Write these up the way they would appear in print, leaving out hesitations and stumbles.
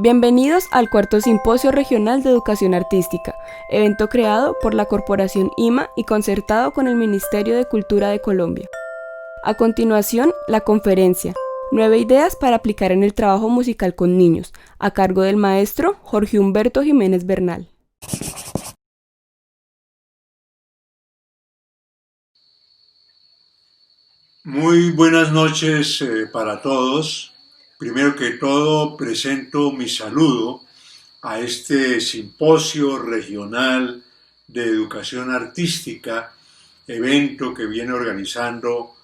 Bienvenidos al cuarto Simposio Regional de Educación Artística, evento creado por la Corporación IMA y concertado con el Ministerio de Cultura de Colombia. A continuación, la conferencia, 9 ideas para aplicar en el trabajo musical con niños, a cargo del maestro Jorge Humberto Jiménez Bernal. Muy buenas noches para todos. Primero que todo, presento mi saludo a este simposio regional de educación artística, evento que viene organizando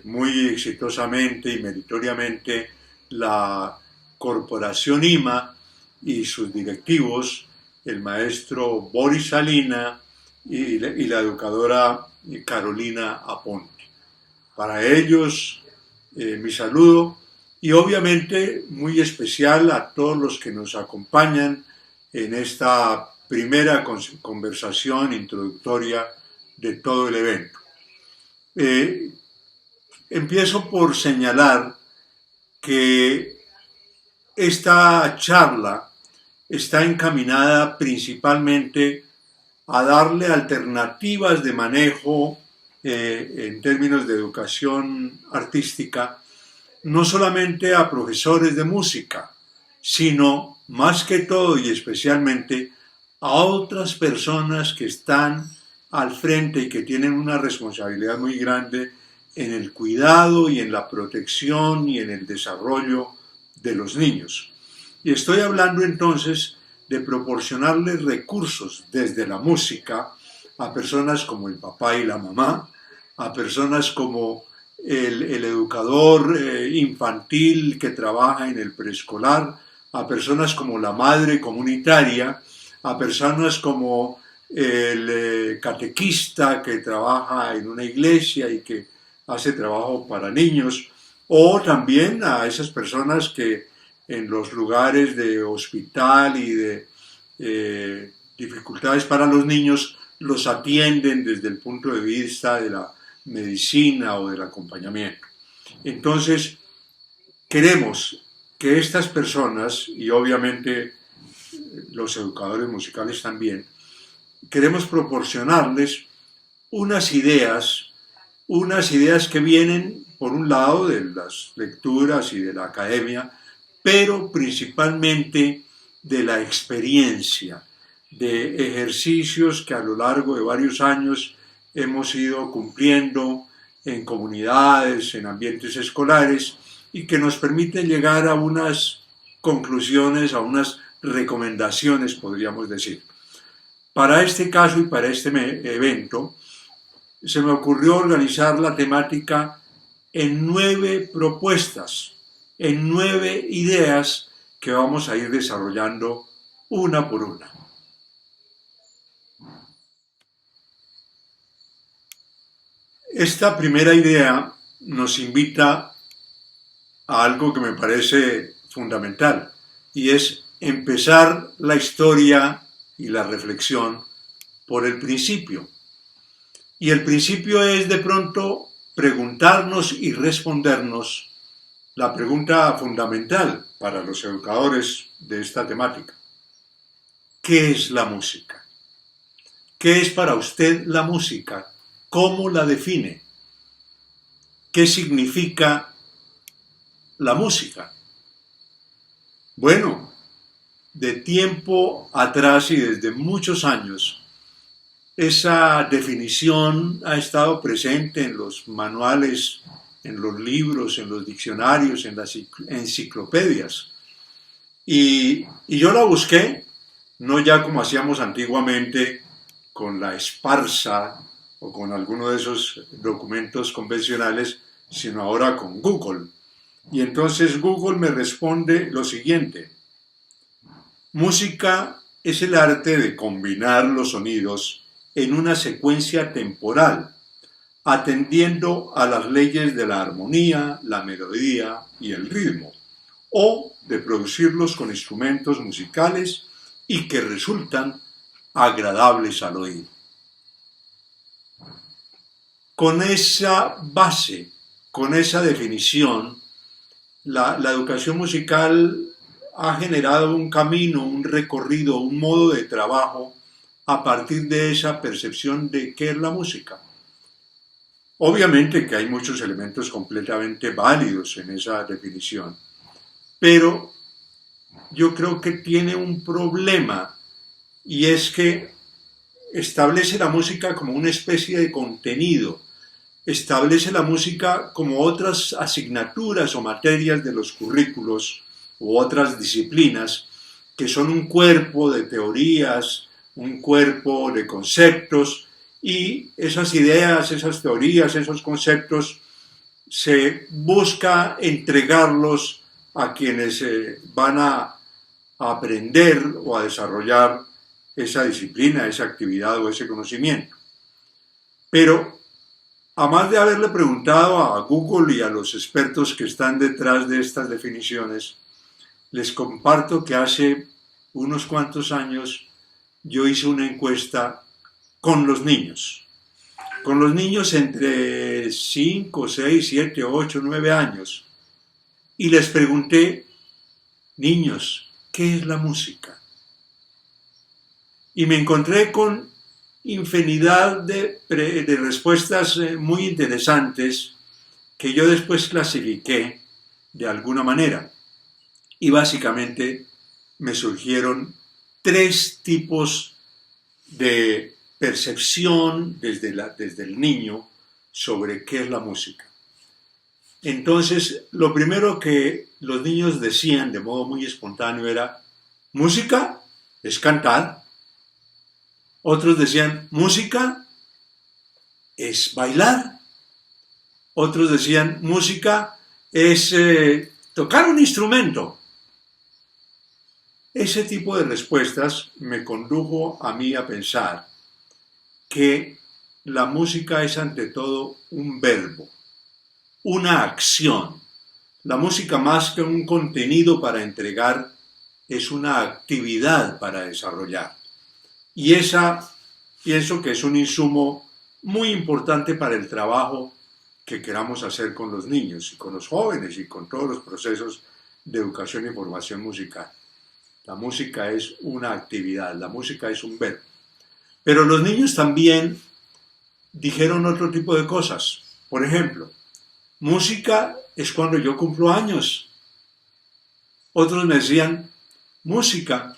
muy exitosamente y meritoriamente la Corporación IMA y sus directivos, el maestro Boris Salina y la educadora Carolina Aponte. Para ellos, mi saludo y obviamente muy especial a todos los que nos acompañan en esta primera conversación introductoria de todo el evento. Empiezo por señalar que esta charla está encaminada principalmente a darle alternativas de manejo en términos de educación artística, no solamente a profesores de música, sino más que todo y especialmente a otras personas que están al frente y que tienen una responsabilidad muy grande en el cuidado y en la protección y en el desarrollo de los niños. Y estoy hablando entonces de proporcionarles recursos desde la música a personas como el papá y la mamá, a personas como el educador infantil que trabaja en el preescolar, a personas como la madre comunitaria, a personas como el catequista que trabaja en una iglesia y que hace trabajo para niños, o también a esas personas que en los lugares de hospital y de dificultades para los niños los atienden desde el punto de vista de la medicina o del acompañamiento. Entonces, queremos que estas personas, y obviamente los educadores musicales también, queremos proporcionarles unas ideas que vienen, por un lado, de las lecturas y de la academia, pero principalmente de la experiencia, de ejercicios que a lo largo de varios años hemos ido cumpliendo en comunidades, en ambientes escolares, y que nos permiten llegar a unas conclusiones, a unas recomendaciones, podríamos decir. Para este caso y para este evento, se me ocurrió organizar la temática en 9 propuestas, en 9 ideas que vamos a ir desarrollando una por una. Esta primera idea nos invita a algo que me parece fundamental, y es empezar la historia y la reflexión por el principio. Y el principio es de pronto preguntarnos y respondernos la pregunta fundamental para los educadores de esta temática. ¿Qué es la música? ¿Qué es para usted la música? ¿Cómo la define? ¿Qué significa la música? Bueno, de tiempo atrás y desde muchos años, esa definición ha estado presente en los manuales, en los libros, en los diccionarios, en las enciclopedias. Y yo la busqué, no ya como hacíamos antiguamente con la esparza o con alguno de esos documentos convencionales, sino ahora con Google. Y entonces Google me responde lo siguiente: música es el arte de combinar los sonidos en una secuencia temporal, atendiendo a las leyes de la armonía, la melodía y el ritmo, o de producirlos con instrumentos musicales y que resultan agradables al oído. Con esa base, con esa definición, la educación musical ha generado un camino, un recorrido, un modo de trabajo a partir de esa percepción de qué es la música. Obviamente que hay muchos elementos completamente válidos en esa definición, pero yo creo que tiene un problema, y es que establece la música como una especie de contenido, establece la música como otras asignaturas o materias de los currículos u otras disciplinas que son un cuerpo de teorías, un cuerpo de conceptos, y esas ideas, esas teorías, esos conceptos se busca entregarlos a quienes van a aprender o a desarrollar esa disciplina, esa actividad o ese conocimiento. Pero, a más de haberle preguntado a Google y a los expertos que están detrás de estas definiciones, les comparto que hace unos cuantos años yo hice una encuesta con los niños entre 5, 6, 7, 8, 9 años, y les pregunté: niños, ¿qué es la música? Y me encontré con infinidad de respuestas muy interesantes que yo después clasifiqué de alguna manera. Y básicamente me surgieron 3 tipos de percepción desde el niño sobre qué es la música. Entonces, lo primero que los niños decían de modo muy espontáneo era: música es cantar. Otros decían: música es bailar. Otros decían: música es tocar un instrumento. Ese tipo de respuestas me condujo a mí a pensar que la música es ante todo un verbo, una acción. La música, más que un contenido para entregar, es una actividad para desarrollar. Y esa pienso que es un insumo muy importante para el trabajo que queramos hacer con los niños y con los jóvenes y con todos los procesos de educación y formación musical. La música es una actividad, la música es un verbo. Pero los niños también dijeron otro tipo de cosas. Por ejemplo, música es cuando yo cumplo años. Otros me decían: música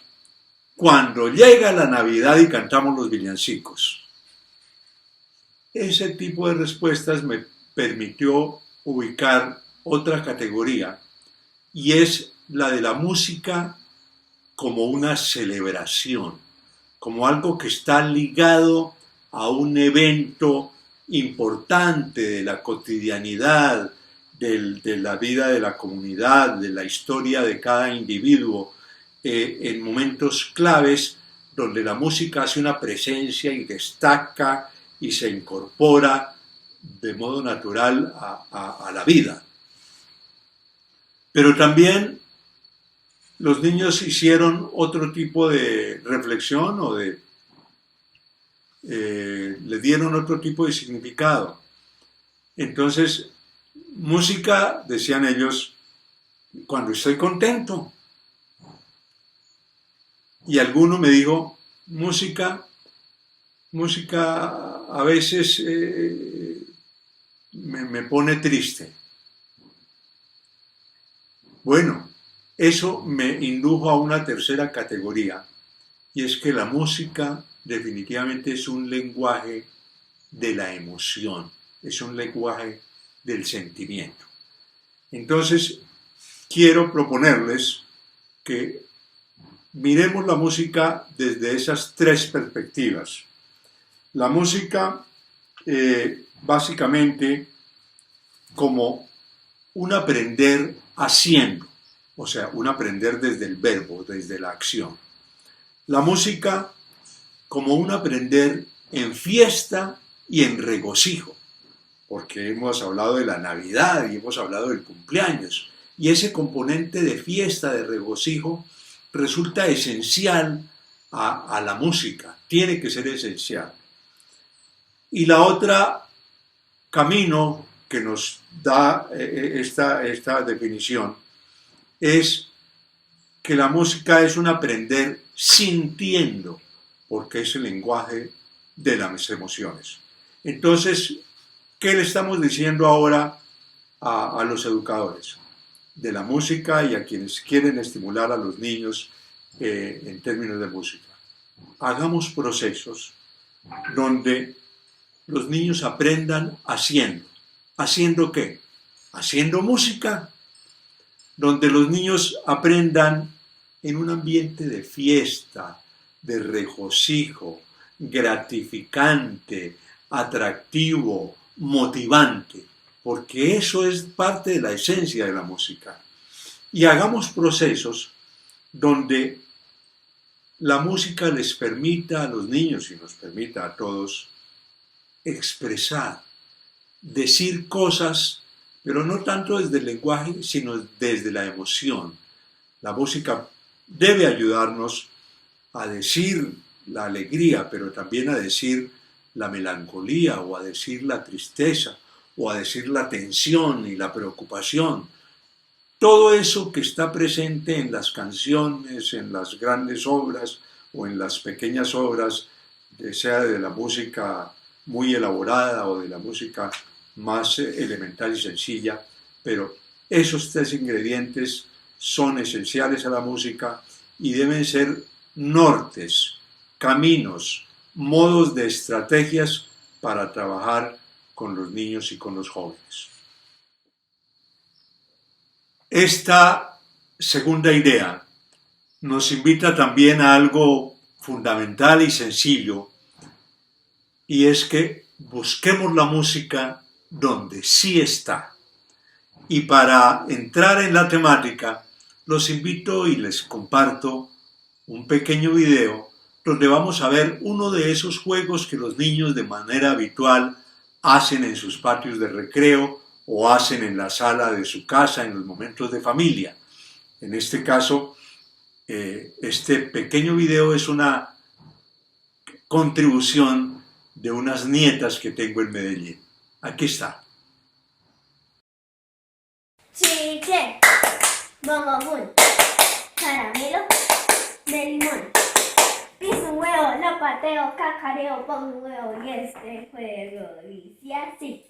cuando llega la Navidad y cantamos los villancicos. Ese tipo de respuestas me permitió ubicar otra categoría, y es la de la música como una celebración, como algo que está ligado a un evento importante de la cotidianidad, de la vida de la comunidad, de la historia de cada individuo, en momentos claves donde la música hace una presencia y destaca y se incorpora de modo natural a la vida. Pero también los niños hicieron otro tipo de reflexión o le dieron otro tipo de significado. Entonces, música, decían ellos, cuando estoy contento. Y alguno me dijo: música a veces me pone triste. Bueno, eso me indujo a una tercera categoría, y es que la música definitivamente es un lenguaje de la emoción, es un lenguaje del sentimiento. Entonces, quiero proponerles que miremos la música desde esas 3 perspectivas. La música, básicamente, como un aprender haciendo, o sea, un aprender desde el verbo, desde la acción. La música como un aprender en fiesta y en regocijo, porque hemos hablado de la Navidad y hemos hablado del cumpleaños, y ese componente de fiesta, de regocijo, resulta esencial a la música, tiene que ser esencial. Y la otra camino que nos da esta definición es que la música es un aprender sintiendo, porque es el lenguaje de las emociones. Entonces, ¿qué le estamos diciendo ahora a los educadores de la música y a quienes quieren estimular a los niños en términos de música? Hagamos procesos donde los niños aprendan haciendo. ¿Haciendo qué? Haciendo música, donde los niños aprendan en un ambiente de fiesta, de regocijo, gratificante, atractivo, motivante, porque eso es parte de la esencia de la música. Y hagamos procesos donde la música les permita a los niños y nos permita a todos expresar, decir cosas, pero no tanto desde el lenguaje, sino desde la emoción. La música debe ayudarnos a decir la alegría, pero también a decir la melancolía, o a decir la tristeza, o a decir la tensión y la preocupación. Todo eso que está presente en las canciones, en las grandes obras o en las pequeñas obras, sea de la música muy elaborada o de la música más elemental y sencilla, pero esos tres ingredientes son esenciales a la música y deben ser nortes, caminos, modos de estrategias para trabajar con los niños y con los jóvenes. Esta segunda idea nos invita también a algo fundamental y sencillo, y es que busquemos la música donde sí está. Y para entrar en la temática, los invito y les comparto un pequeño video donde vamos a ver uno de esos juegos que los niños de manera habitual hacen en sus patios de recreo o hacen en la sala de su casa en los momentos de familia. En este caso, este pequeño video es una contribución de unas nietas que tengo en Medellín. Aquí está. Chicle, bombón, caramelo, de limón. Piso un huevo, lo pateo, cacareo, pongo un huevo y este juego dice así.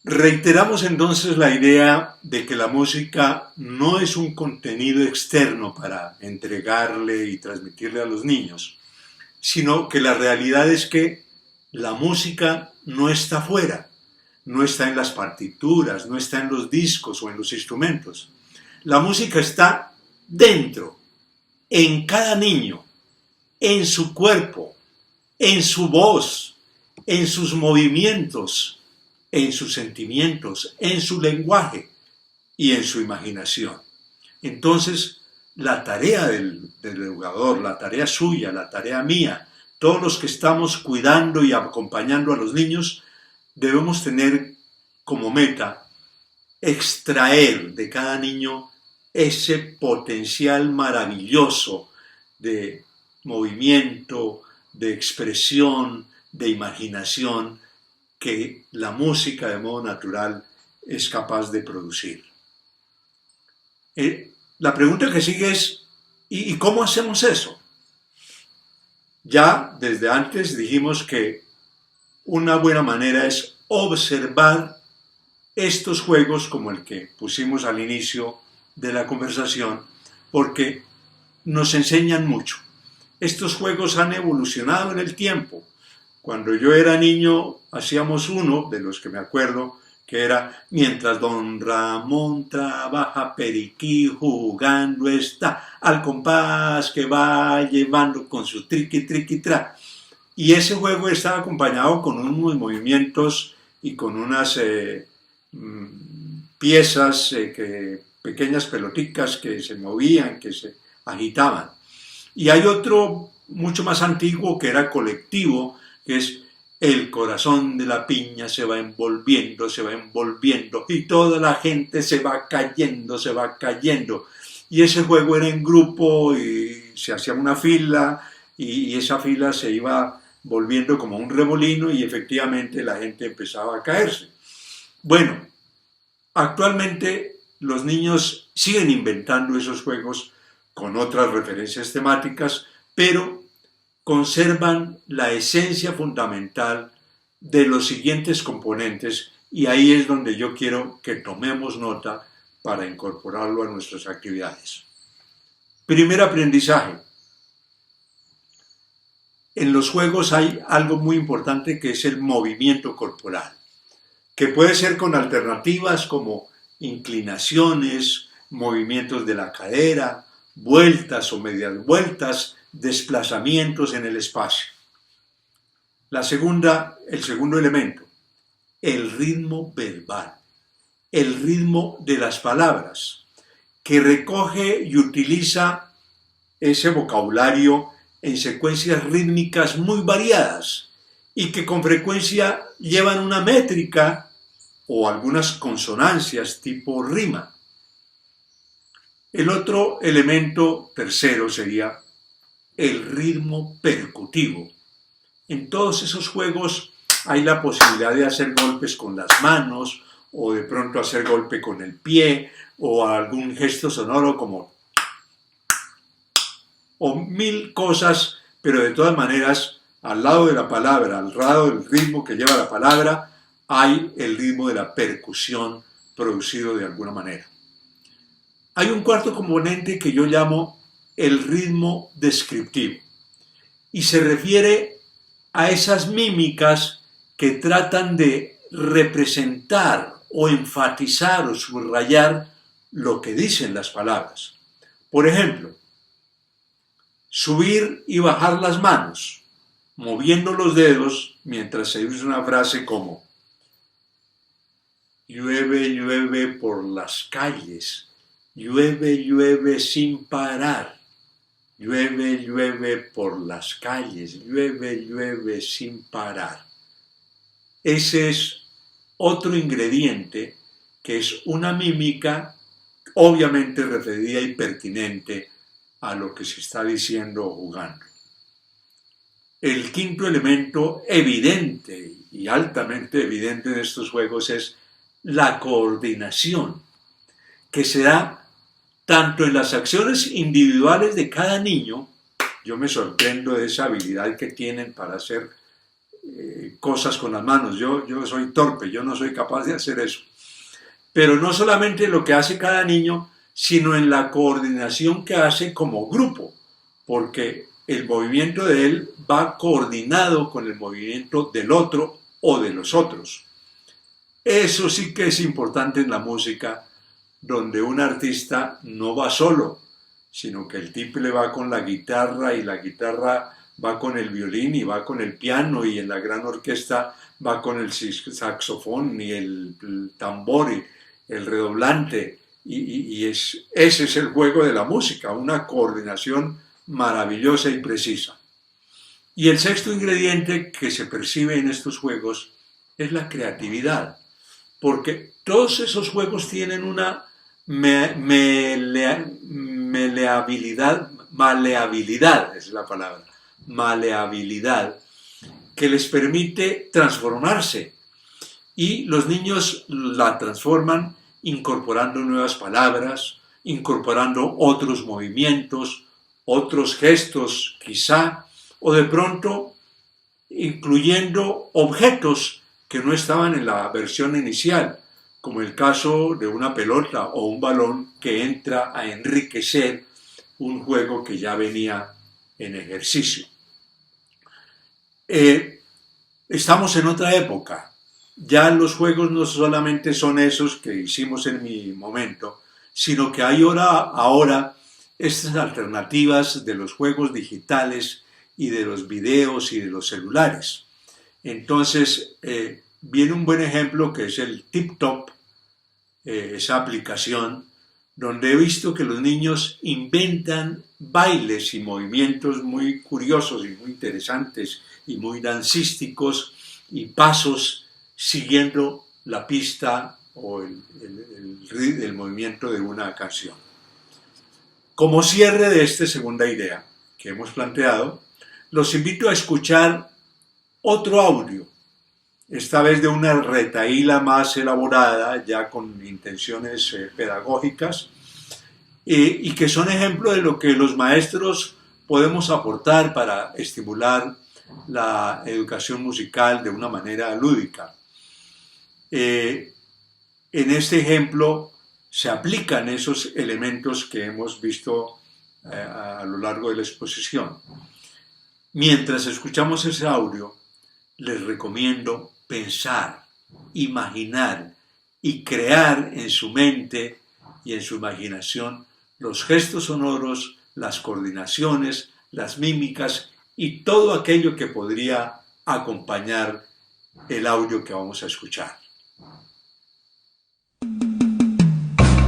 Reiteramos entonces la idea de que la música no es un contenido externo para entregarle y transmitirle a los niños, sino que la realidad es que la música no está fuera, no está en las partituras, no está en los discos o en los instrumentos. La música está dentro, en cada niño, en su cuerpo, en su voz, en sus movimientos, en sus sentimientos, en su lenguaje y en su imaginación. Entonces, la tarea del educador, la tarea suya, la tarea mía, todos los que estamos cuidando y acompañando a los niños, debemos tener como meta extraer de cada niño ese potencial maravilloso de movimiento, de expresión, de imaginación que la música de modo natural es capaz de producir. La pregunta que sigue es, ¿y cómo hacemos eso? Ya desde antes dijimos que una buena manera es observar estos juegos como el que pusimos al inicio de la conversación, porque nos enseñan mucho. Estos juegos han evolucionado en el tiempo. Cuando yo era niño hacíamos uno, de los que me acuerdo, que era mientras don Ramón trabaja, Periquí jugando está, al compás que va llevando con su triqui triqui tra. Y ese juego estaba acompañado con unos movimientos y con unas piezas, pequeñas peloticas que se movían, que se agitaban. Y hay otro mucho más antiguo que era colectivo, que es el corazón de la piña se va envolviendo y toda la gente se va cayendo. Y ese juego era en grupo y se hacía una fila y esa fila se iba volviendo como un remolino y efectivamente la gente empezaba a caerse. Bueno, actualmente los niños siguen inventando esos juegos con otras referencias temáticas, pero conservan la esencia fundamental de los siguientes componentes, y ahí es donde yo quiero que tomemos nota para incorporarlo a nuestras actividades. Primer aprendizaje. En los juegos hay algo muy importante que es el movimiento corporal, que puede ser con alternativas como inclinaciones, movimientos de la cadera, vueltas o medias vueltas, desplazamientos en el espacio. El segundo elemento, el ritmo verbal, el ritmo de las palabras, que recoge y utiliza ese vocabulario en secuencias rítmicas muy variadas y que con frecuencia llevan una métrica o algunas consonancias tipo rima. El otro elemento tercero sería el ritmo percutivo. En todos esos juegos hay la posibilidad de hacer golpes con las manos o de pronto hacer golpe con el pie o algún gesto sonoro como o mil cosas, pero de todas maneras al lado de la palabra, al lado del ritmo que lleva la palabra, hay el ritmo de la percusión producido de alguna manera. Hay un cuarto componente que yo llamo el ritmo descriptivo y se refiere a esas mímicas que tratan de representar o enfatizar o subrayar lo que dicen las palabras. Por ejemplo, subir y bajar las manos, moviendo los dedos mientras se dice una frase como llueve, llueve por las calles, llueve, llueve sin parar, llueve, llueve por las calles, llueve, llueve sin parar. Ese es otro ingrediente que es una mímica obviamente referida y pertinente a lo que se está diciendo o jugando. El quinto elemento evidente y altamente evidente de estos juegos es la coordinación, que se da tanto en las acciones individuales de cada niño. Yo me sorprendo de esa habilidad que tienen para hacer cosas con las manos. Yo soy torpe, yo no soy capaz de hacer eso. Pero no solamente lo que hace cada niño, sino en la coordinación que hace como grupo, porque el movimiento de él va coordinado con el movimiento del otro o de los otros. Eso sí que es importante en la música, donde un artista no va solo, sino que el tiple va con la guitarra y la guitarra va con el violín y va con el piano y en la gran orquesta va con el saxofón y el tambor y el redoblante. Ese es el juego de la música, una coordinación maravillosa y precisa. Y el sexto ingrediente que se percibe en estos juegos es la creatividad, porque todos esos juegos tienen una maleabilidad es la palabra, maleabilidad, que les permite transformarse, y los niños la transforman incorporando nuevas palabras, incorporando otros movimientos, otros gestos quizá, o de pronto incluyendo objetos que no estaban en la versión inicial, como el caso de una pelota o un balón que entra a enriquecer un juego que ya venía en ejercicio. Estamos en otra época. Ya los juegos no solamente son esos que hicimos en mi momento, sino que hay ahora estas alternativas de los juegos digitales y de los videos y de los celulares. Entonces, viene un buen ejemplo que es el TikTok, esa aplicación, donde he visto que los niños inventan bailes y movimientos muy curiosos y muy interesantes y muy dancísticos y pasos siguiendo la pista o el movimiento de una canción. Como cierre de esta segunda idea que hemos planteado, los invito a escuchar otro audio esta vez de una retahíla más elaborada, ya con intenciones pedagógicas, y que son ejemplo de lo que los maestros podemos aportar para estimular la educación musical de una manera lúdica. En este ejemplo se aplican esos elementos que hemos visto a lo largo de la exposición. Mientras escuchamos ese audio, les recomiendo pensar, imaginar y crear en su mente y en su imaginación los gestos sonoros, las coordinaciones, las mímicas y todo aquello que podría acompañar el audio que vamos a escuchar.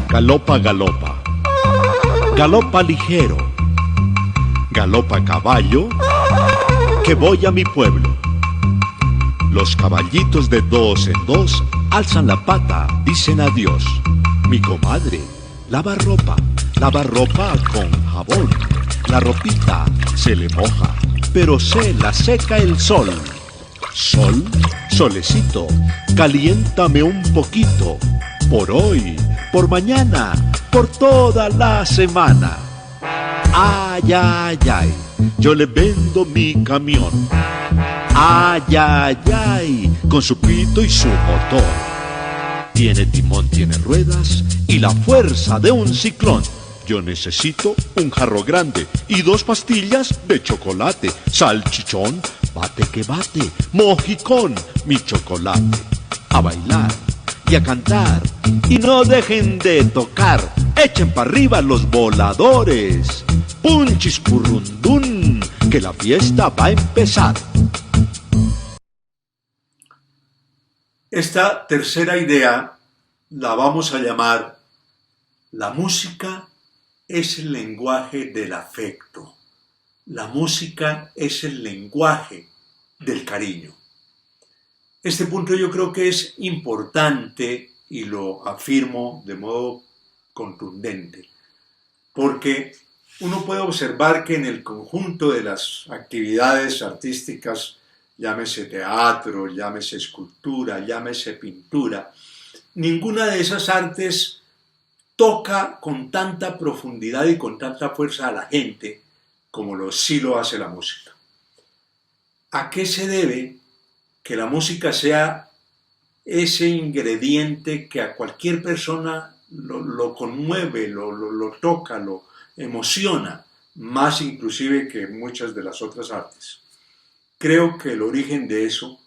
Galopa, galopa, galopa ligero, galopa caballo, que voy a mi pueblo. Los caballitos de dos en dos alzan la pata, dicen adiós. Mi comadre lava ropa con jabón. La ropita se le moja, pero se la seca el sol. Sol, solecito, caliéntame un poquito. Por hoy, por mañana, por toda la semana. Ay, ay, ay, yo le vendo mi camión. Ay, ay, ay, con su pito y su motor. Tiene timón, tiene ruedas y la fuerza de un ciclón. Yo necesito un jarro grande y 2 pastillas de chocolate. Salchichón, bate que bate, mojicón, mi chocolate. A bailar y a cantar y no dejen de tocar. Echen para arriba los voladores. Punchis currundún, que la fiesta va a empezar. Esta tercera idea la vamos a llamar: la música es el lenguaje del afecto. La música es el lenguaje del cariño. Este punto yo creo que es importante y lo afirmo de modo contundente, porque uno puede observar que en el conjunto de las actividades artísticas, llámese teatro, llámese escultura, llámese pintura, ninguna de esas artes toca con tanta profundidad y con tanta fuerza a la gente como sí lo hace la música. ¿A qué se debe que la música sea ese ingrediente que a cualquier persona lo conmueve, lo toca, lo emociona, más inclusive que muchas de las otras artes? Creo que el origen de eso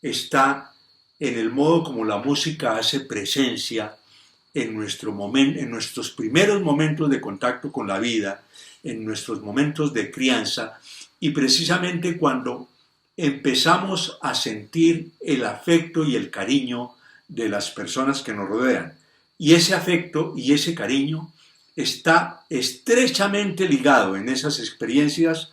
está en el modo como la música hace presencia en nuestros primeros momentos de contacto con la vida, en nuestros momentos de crianza, y precisamente cuando empezamos a sentir el afecto y el cariño de las personas que nos rodean. Y ese afecto y ese cariño está estrechamente ligado en esas experiencias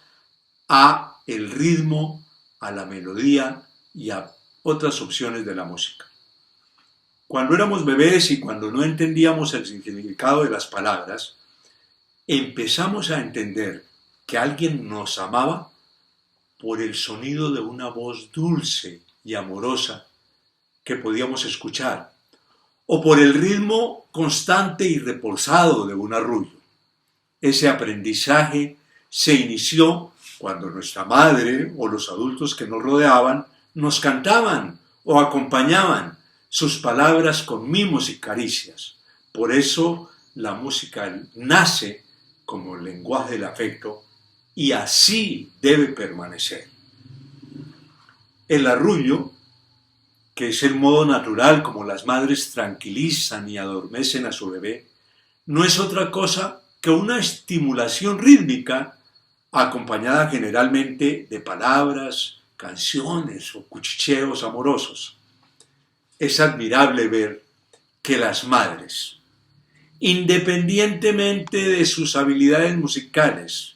a el ritmo, a la melodía y a otras opciones de la música. Cuando éramos bebés y cuando no entendíamos el significado de las palabras, empezamos a entender que alguien nos amaba por el sonido de una voz dulce y amorosa que podíamos escuchar, o por el ritmo constante y reposado de un arrullo. Ese aprendizaje se inició cuando nuestra madre o los adultos que nos rodeaban nos cantaban o acompañaban sus palabras con mimos y caricias. Por eso la música nace como el lenguaje del afecto y así debe permanecer. El arrullo, que es el modo natural como las madres tranquilizan y adormecen a su bebé, no es otra cosa que una estimulación rítmica acompañada generalmente de palabras, canciones o cuchicheos amorosos. Es admirable ver que las madres, independientemente de sus habilidades musicales,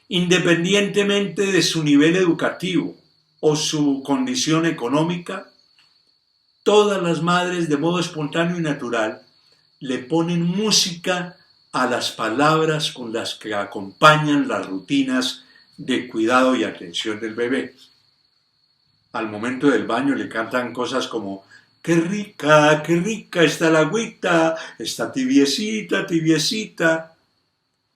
independientemente de su nivel educativo o su condición económica, todas las madres de modo espontáneo y natural le ponen música a las palabras con las que acompañan las rutinas de cuidado y atención del bebé. al momento del baño le cantan cosas como qué rica está la agüita, está tibiecita, tibiecita.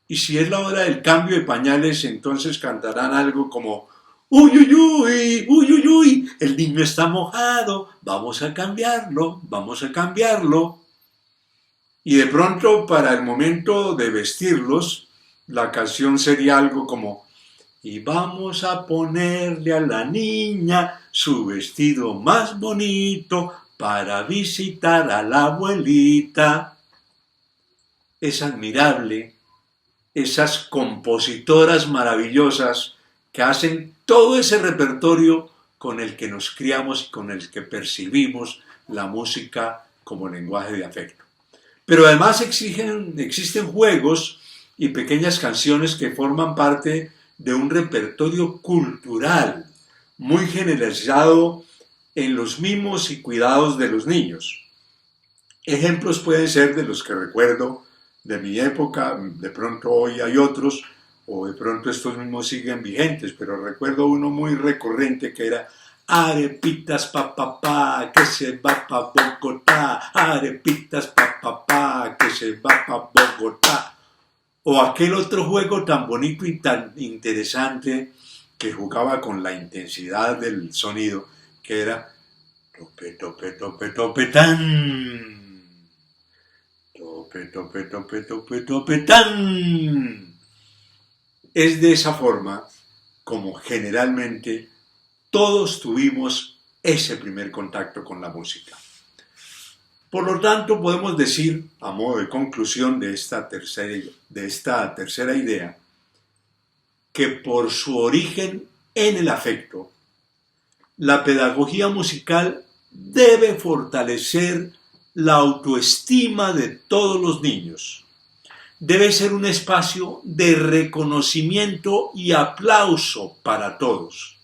Y si es la hora del cambio de pañales, entonces cantarán algo como uy, uy, uy, uy, uy, uy, el niño está mojado, vamos a cambiarlo, vamos a cambiarlo. Y de pronto, para el momento de vestirlos, la canción sería algo como y vamos a ponerle a la niña su vestido más bonito para visitar a la abuelita. Es admirable esas compositoras maravillosas que hacen todo ese repertorio con el que nos criamos y con el que percibimos la música como lenguaje de afecto. Pero además existen juegos y pequeñas canciones que forman parte de un repertorio cultural muy generalizado en los mimos y cuidados de los niños. Ejemplos pueden ser de los que recuerdo de mi época, de pronto hoy hay otros, o de pronto estos mismos siguen vigentes, pero recuerdo uno muy recurrente que era arepitas pa pa pa, que se va pa Bogotá, arepitas pa pa pa, que se va pa Bogotá. O aquel otro juego tan bonito y tan interesante que jugaba con la intensidad del sonido, que era tope, tope, tope, tope, tan. Tope, tope, tope, tope, tope, tan. Es de esa forma como generalmente todos tuvimos ese primer contacto con la música. Por lo tanto, podemos decir, a modo de conclusión de esta tercera idea, que por su origen en el afecto, la pedagogía musical debe fortalecer la autoestima de todos los niños. Debe ser un espacio de reconocimiento y aplauso para todos.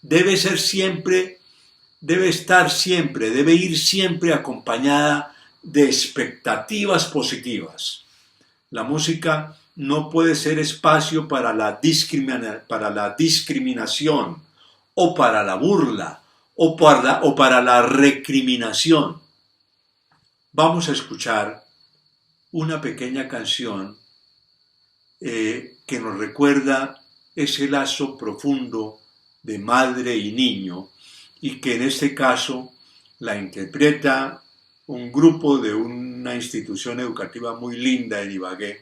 Debe ir siempre acompañada de expectativas positivas. La música no puede ser espacio para la discriminación o para la burla o para la recriminación. Vamos a escuchar una pequeña canción que nos recuerda ese lazo profundo de madre y niño, y que en este caso la interpreta un grupo de una institución educativa muy linda en Ibagué,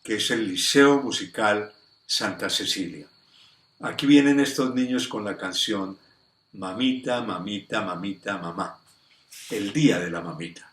que es el Liceo Musical Santa Cecilia. Aquí vienen estos niños con la canción Mamita, mamita, mamita, mamá, el día de la mamita.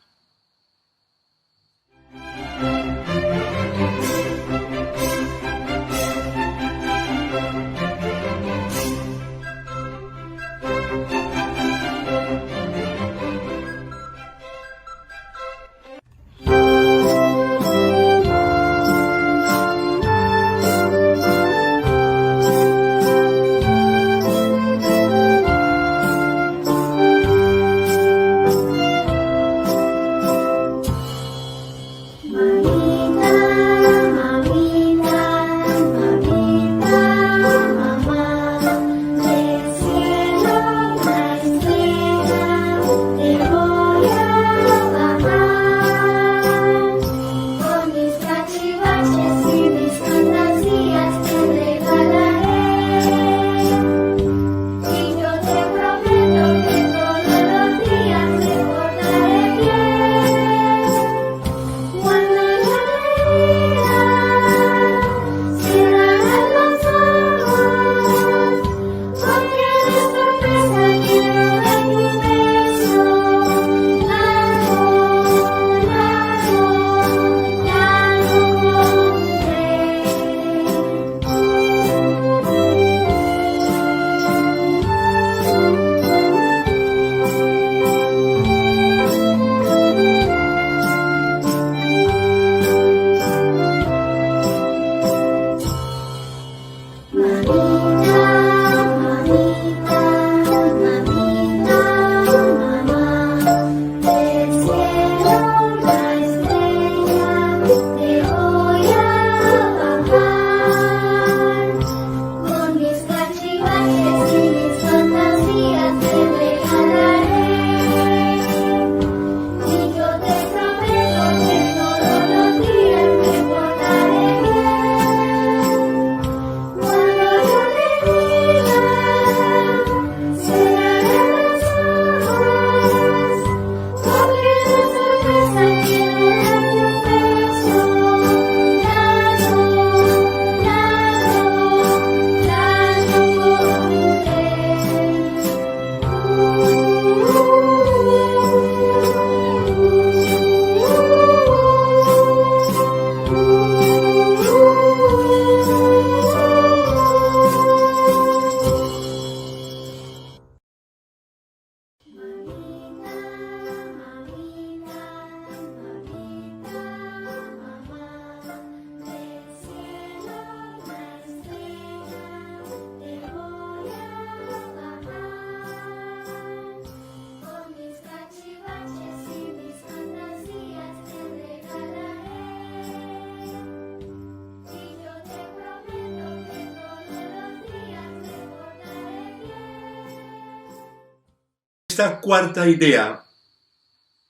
Esta cuarta idea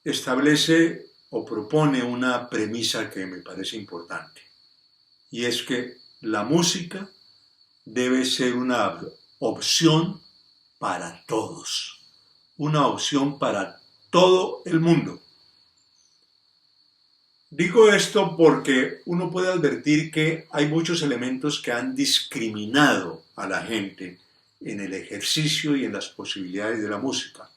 establece o propone una premisa que me parece importante, y es que la música debe ser una opción para todos, una opción para todo el mundo. Digo esto porque uno puede advertir que hay muchos elementos que han discriminado a la gente en el ejercicio y en las posibilidades de la música.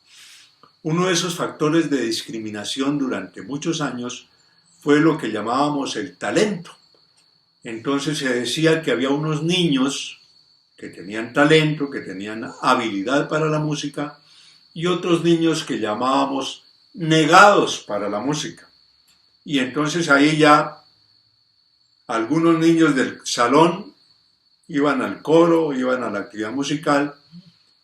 Uno de esos factores de discriminación durante muchos años fue lo que llamábamos el talento. Entonces se decía que había unos niños que tenían talento, que tenían habilidad para la música, y otros niños que llamábamos negados para la música. Y entonces ahí ya algunos niños del salón iban al coro, iban a la actividad musical,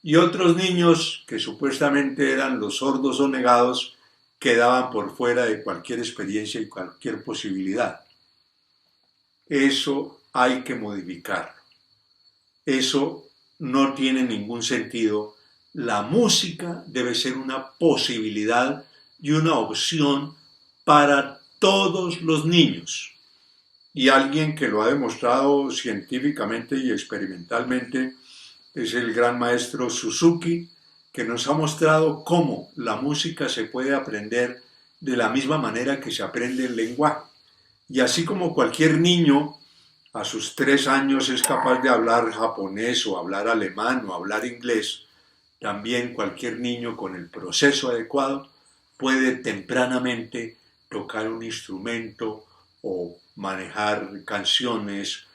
y otros niños que supuestamente eran los sordos o negados quedaban por fuera de cualquier experiencia y cualquier posibilidad. Eso hay que modificarlo. Eso no tiene ningún sentido. La música debe ser una posibilidad y una opción para todos los niños. Y alguien que lo ha demostrado científicamente y experimentalmente es el gran maestro Suzuki, que nos ha mostrado cómo la música se puede aprender de la misma manera que se aprende el lenguaje. Y así como cualquier niño a sus 3 años es capaz de hablar japonés o hablar alemán o hablar inglés, también cualquier niño con el proceso adecuado puede tempranamente tocar un instrumento o manejar canciones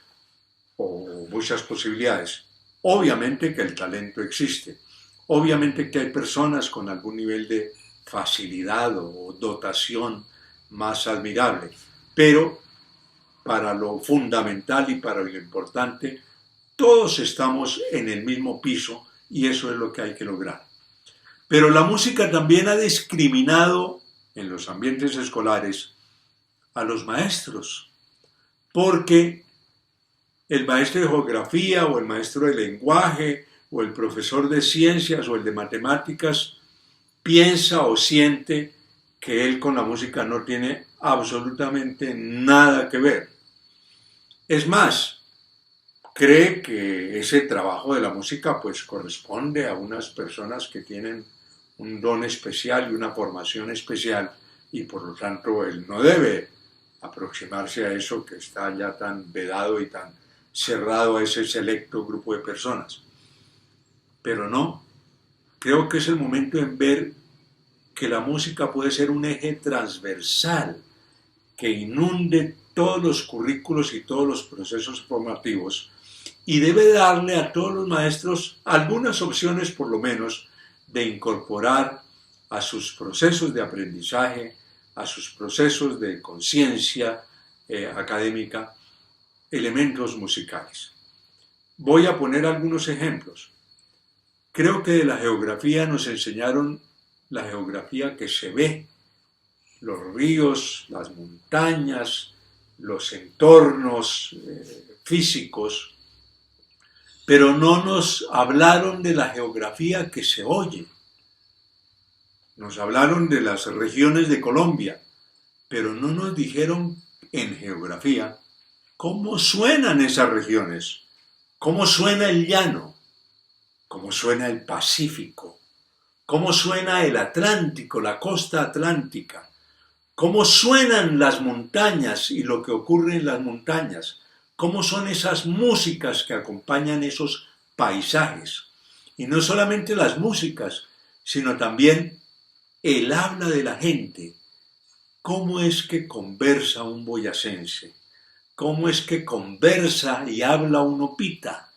o muchas posibilidades. Obviamente que el talento existe, obviamente que hay personas con algún nivel de facilidad o dotación más admirable, pero para lo fundamental y para lo importante, todos estamos en el mismo piso y eso es lo que hay que lograr. Pero la música también ha discriminado en los ambientes escolares a los maestros, porque el maestro de geografía o el maestro de lenguaje o el profesor de ciencias o el de matemáticas piensa o siente que él con la música no tiene absolutamente nada que ver. Es más, cree que ese trabajo de la música pues corresponde a unas personas que tienen un don especial y una formación especial y por lo tanto él no debe aproximarse a eso que está ya tan vedado y tan cerrado a ese selecto grupo de personas. Pero no, creo que es el momento en ver que la música puede ser un eje transversal que inunde todos los currículos y todos los procesos formativos y debe darle a todos los maestros algunas opciones por lo menos de incorporar a sus procesos de aprendizaje, a sus procesos de conciencia académica, elementos musicales. Voy a poner algunos ejemplos. Creo que de la geografía nos enseñaron la geografía que se ve, los ríos, las montañas, los entornos físicos, pero no nos hablaron de la geografía que se oye. Nos hablaron de las regiones de Colombia, pero no nos dijeron en geografía cómo suenan esas regiones, cómo suena el llano, cómo suena el Pacífico, cómo suena el Atlántico, la costa atlántica, cómo suenan las montañas y lo que ocurre en las montañas, cómo son esas músicas que acompañan esos paisajes. Y no solamente las músicas, sino también el habla de la gente. ¿Cómo es que conversa un boyacense? ¿Cómo es que conversa y habla un opita?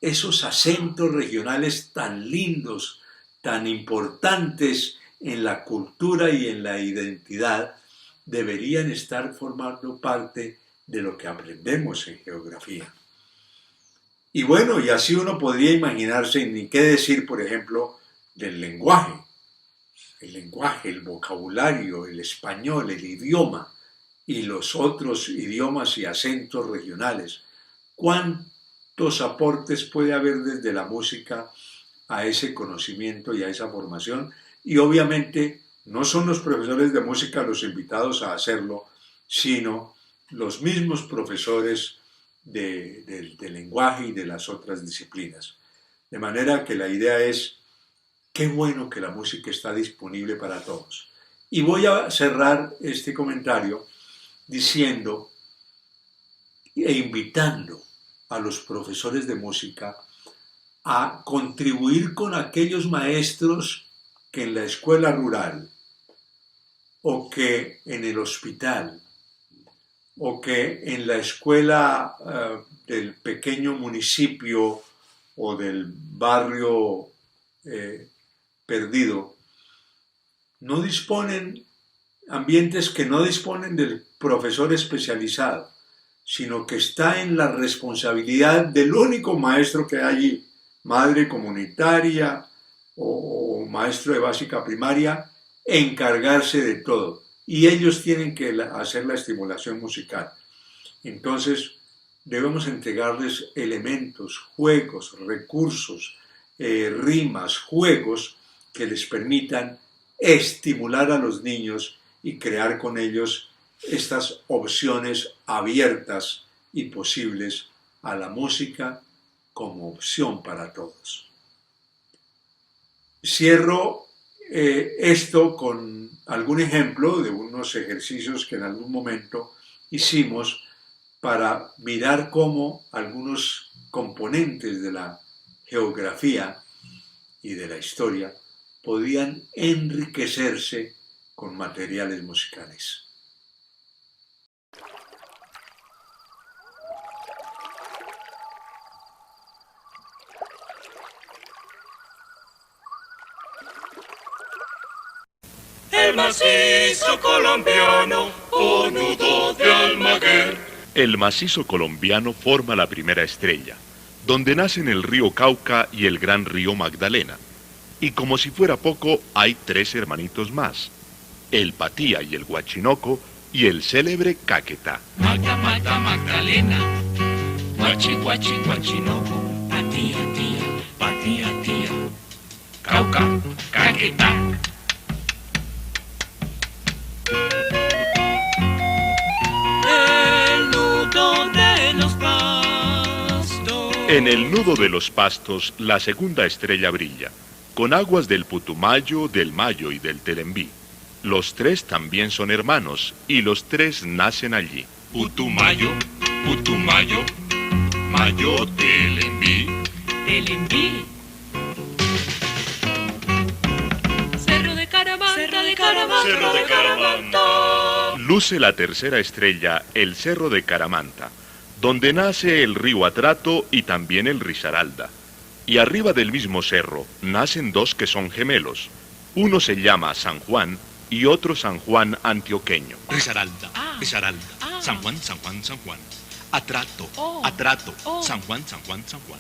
Esos acentos regionales tan lindos, tan importantes en la cultura y en la identidad, deberían estar formando parte de lo que aprendemos en geografía. Y bueno, y así uno podría imaginarse, ni qué decir, por ejemplo, del lenguaje. El lenguaje, el vocabulario, el español, el idioma y los otros idiomas y acentos regionales. ¿Cuántos aportes puede haber desde la música a ese conocimiento y a esa formación? y obviamente no son los profesores de música los invitados a hacerlo, sino los mismos profesores de lenguaje y de las otras disciplinas. De manera que la idea es, qué bueno que la música está disponible para todos. Y voy a cerrar este comentario diciendo e invitando a los profesores de música a contribuir con aquellos maestros que en la escuela rural o que en el hospital o que en la escuela del pequeño municipio o del barrio perdido, no disponen, ambientes que no disponen del profesor especializado, sino que está en la responsabilidad del único maestro que hay allí, madre comunitaria o maestro de básica primaria, encargarse de todo. Y ellos tienen que hacer la estimulación musical. Entonces, debemos entregarles elementos, juegos, recursos, rimas, juegos que les permitan estimular a los niños y crear con ellos estas opciones abiertas y posibles a la música como opción para todos. Cierro esto con algún ejemplo de unos ejercicios que en algún momento hicimos para mirar cómo algunos componentes de la geografía y de la historia podían enriquecerse con materiales musicales. El macizo colombiano o nudo de Almaguer. El macizo colombiano forma la primera estrella, donde nacen el río Cauca y el gran río Magdalena. Y como si fuera poco, hay 3 hermanitos más, el Patía y el Huachinoco y el célebre Caquetá. Magda, Magda, Magdalena, Huachi, Huachi, Huachinoco, Patía, tía, Patía, tía, Cauca, Caquetá. El nudo de los pastos. En el nudo de los pastos, la segunda estrella brilla, con aguas del Putumayo, del Mayo y del Telembí. Los 3 también son hermanos, y los 3 nacen allí. Putumayo, Putumayo, Mayo, Telembí. Telembí. Cerro de Caramanta, Cerro de Caramanta, Cerro de Caramanta. Luce la tercera estrella, el Cerro de Caramanta, donde nace el río Atrato y también el Risaralda. Y arriba del mismo cerro nacen 2 que son gemelos. Uno se llama San Juan y otro San Juan antioqueño. Risaralda, Risaralda, San Juan, San Juan, San Juan. Atrato, Atrato, San Juan, San Juan, San Juan.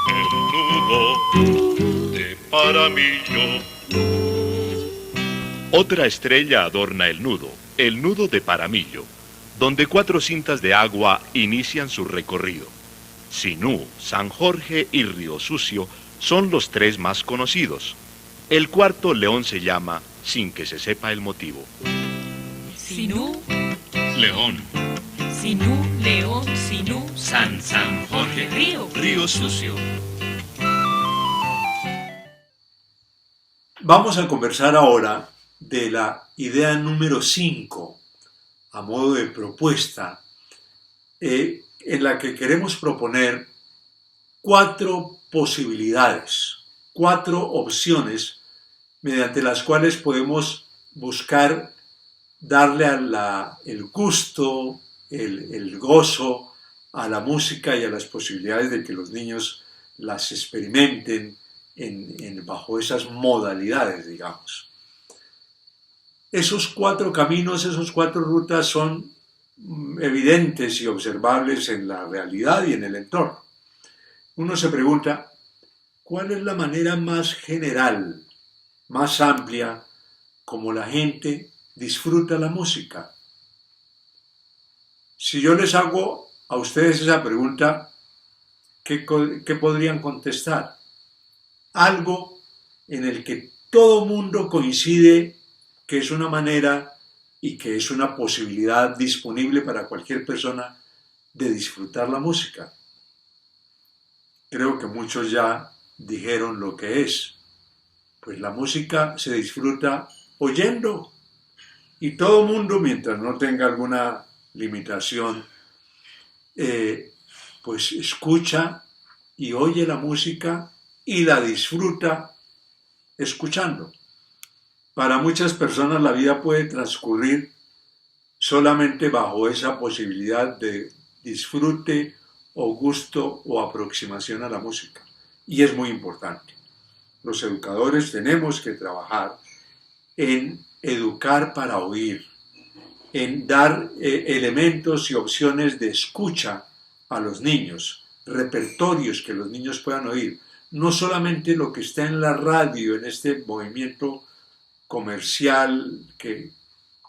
El nudo de Paramillo. Otra estrella adorna el nudo de Paramillo, donde 4 cintas de agua inician su recorrido. Sinú, San Jorge y Río Sucio son los 3 más conocidos. El cuarto león se llama sin que se sepa el motivo. Sinú, León. Sinú, León, Sinú, San Jorge, Río Sucio. Vamos a conversar ahora de la idea número 5, a modo de propuesta, en la que queremos proponer 4 posibilidades, 4 opciones mediante las cuales podemos buscar darle el gusto, el gozo a la música y a las posibilidades de que los niños las experimenten bajo esas modalidades, digamos. Esos 4 caminos, esas 4 rutas son evidentes y observables en la realidad y en el entorno. Uno se pregunta, ¿cuál es la manera más general, más amplia, como la gente disfruta la música? Si yo les hago a ustedes esa pregunta, ¿qué podrían contestar? Algo en el que todo mundo coincide que es una manera y que es una posibilidad disponible para cualquier persona de disfrutar la música. Creo que muchos ya dijeron lo que es. Pues la música se disfruta oyendo y todo mundo, mientras no tenga alguna limitación, pues escucha y oye la música y la disfruta escuchando. Para muchas personas la vida puede transcurrir solamente bajo esa posibilidad de disfrute o gusto o aproximación a la música. Y es muy importante. Los educadores tenemos que trabajar en educar para oír, en dar elementos y opciones de escucha a los niños, repertorios que los niños puedan oír, no solamente lo que está en la radio, en este movimiento comercial que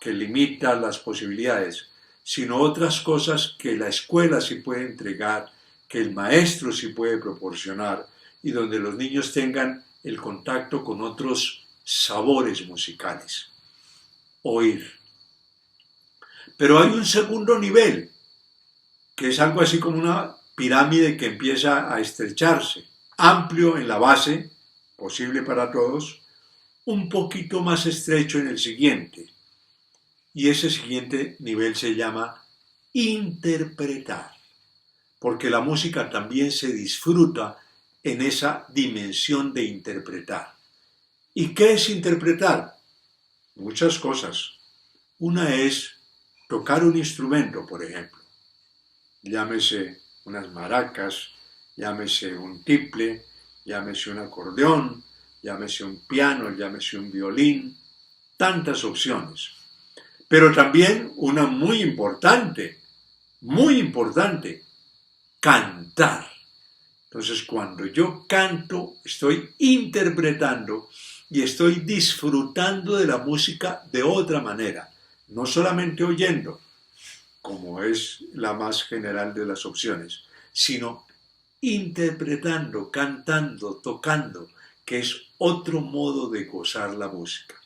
limita las posibilidades, sino otras cosas que la escuela sí puede entregar, que el maestro sí puede proporcionar y donde los niños tengan el contacto con otros sabores musicales. Oír. Pero hay un segundo nivel, que es algo así como una pirámide que empieza a estrecharse, amplio en la base, posible para todos, un poquito más estrecho en el siguiente. Y ese siguiente nivel se llama interpretar, porque la música también se disfruta en esa dimensión de interpretar. ¿Y qué es interpretar? Muchas cosas. Una es tocar un instrumento, por ejemplo. Llámese unas maracas, llámese un tiple, llámese un acordeón, llámese un piano, llámese un violín, tantas opciones. Pero también una muy importante, cantar. Entonces, cuando yo canto, estoy interpretando y estoy disfrutando de la música de otra manera, no solamente oyendo, como es la más general de las opciones, sino interpretando, cantando, tocando, que es otro modo de gozar la música.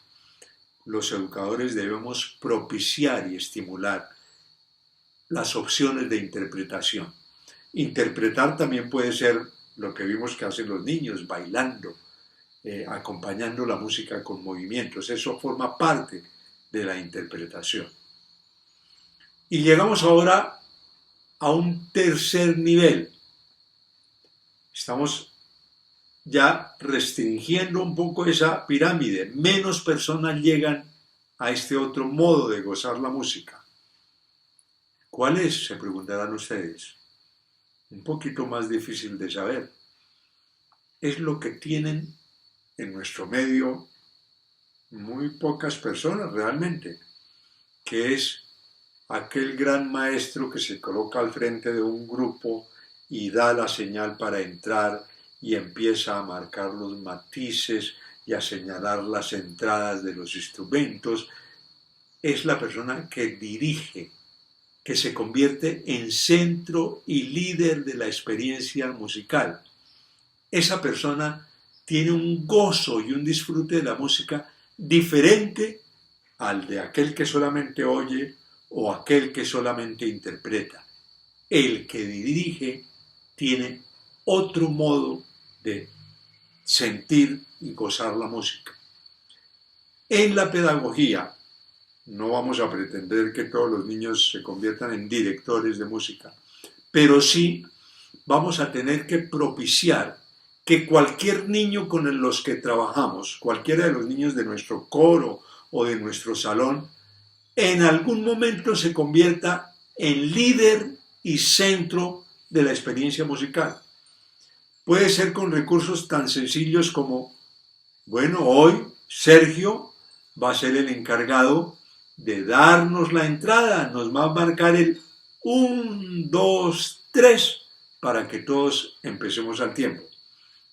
Los educadores debemos propiciar y estimular las opciones de interpretación. Interpretar también puede ser lo que vimos que hacen los niños, bailando, acompañando la música con movimientos. Eso forma parte de la interpretación. Y llegamos ahora a un tercer nivel. Estamos ya restringiendo un poco esa pirámide. Menos personas llegan a este otro modo de gozar la música. ¿Cuál es? Se preguntarán ustedes. Un poquito más difícil de saber. Es lo que tienen en nuestro medio muy pocas personas realmente, que es aquel gran maestro que se coloca al frente de un grupo y da la señal para entrar y empieza a marcar los matices y a señalar las entradas de los instrumentos. Es la persona que dirige, que se convierte en centro y líder de la experiencia musical. Esa persona tiene un gozo y un disfrute de la música diferente al de aquel que solamente oye o aquel que solamente interpreta. El que dirige tiene otro modo de sentir y gozar la música. En la pedagogía, no vamos a pretender que todos los niños se conviertan en directores de música, pero sí vamos a tener que propiciar que cualquier niño con los que trabajamos, cualquiera de los niños de nuestro coro o de nuestro salón, en algún momento se convierta en líder y centro de la experiencia musical. Puede ser con recursos tan sencillos como, bueno, hoy Sergio va a ser el encargado de darnos la entrada, nos va a marcar el 1, 2, 3 para que todos empecemos al tiempo.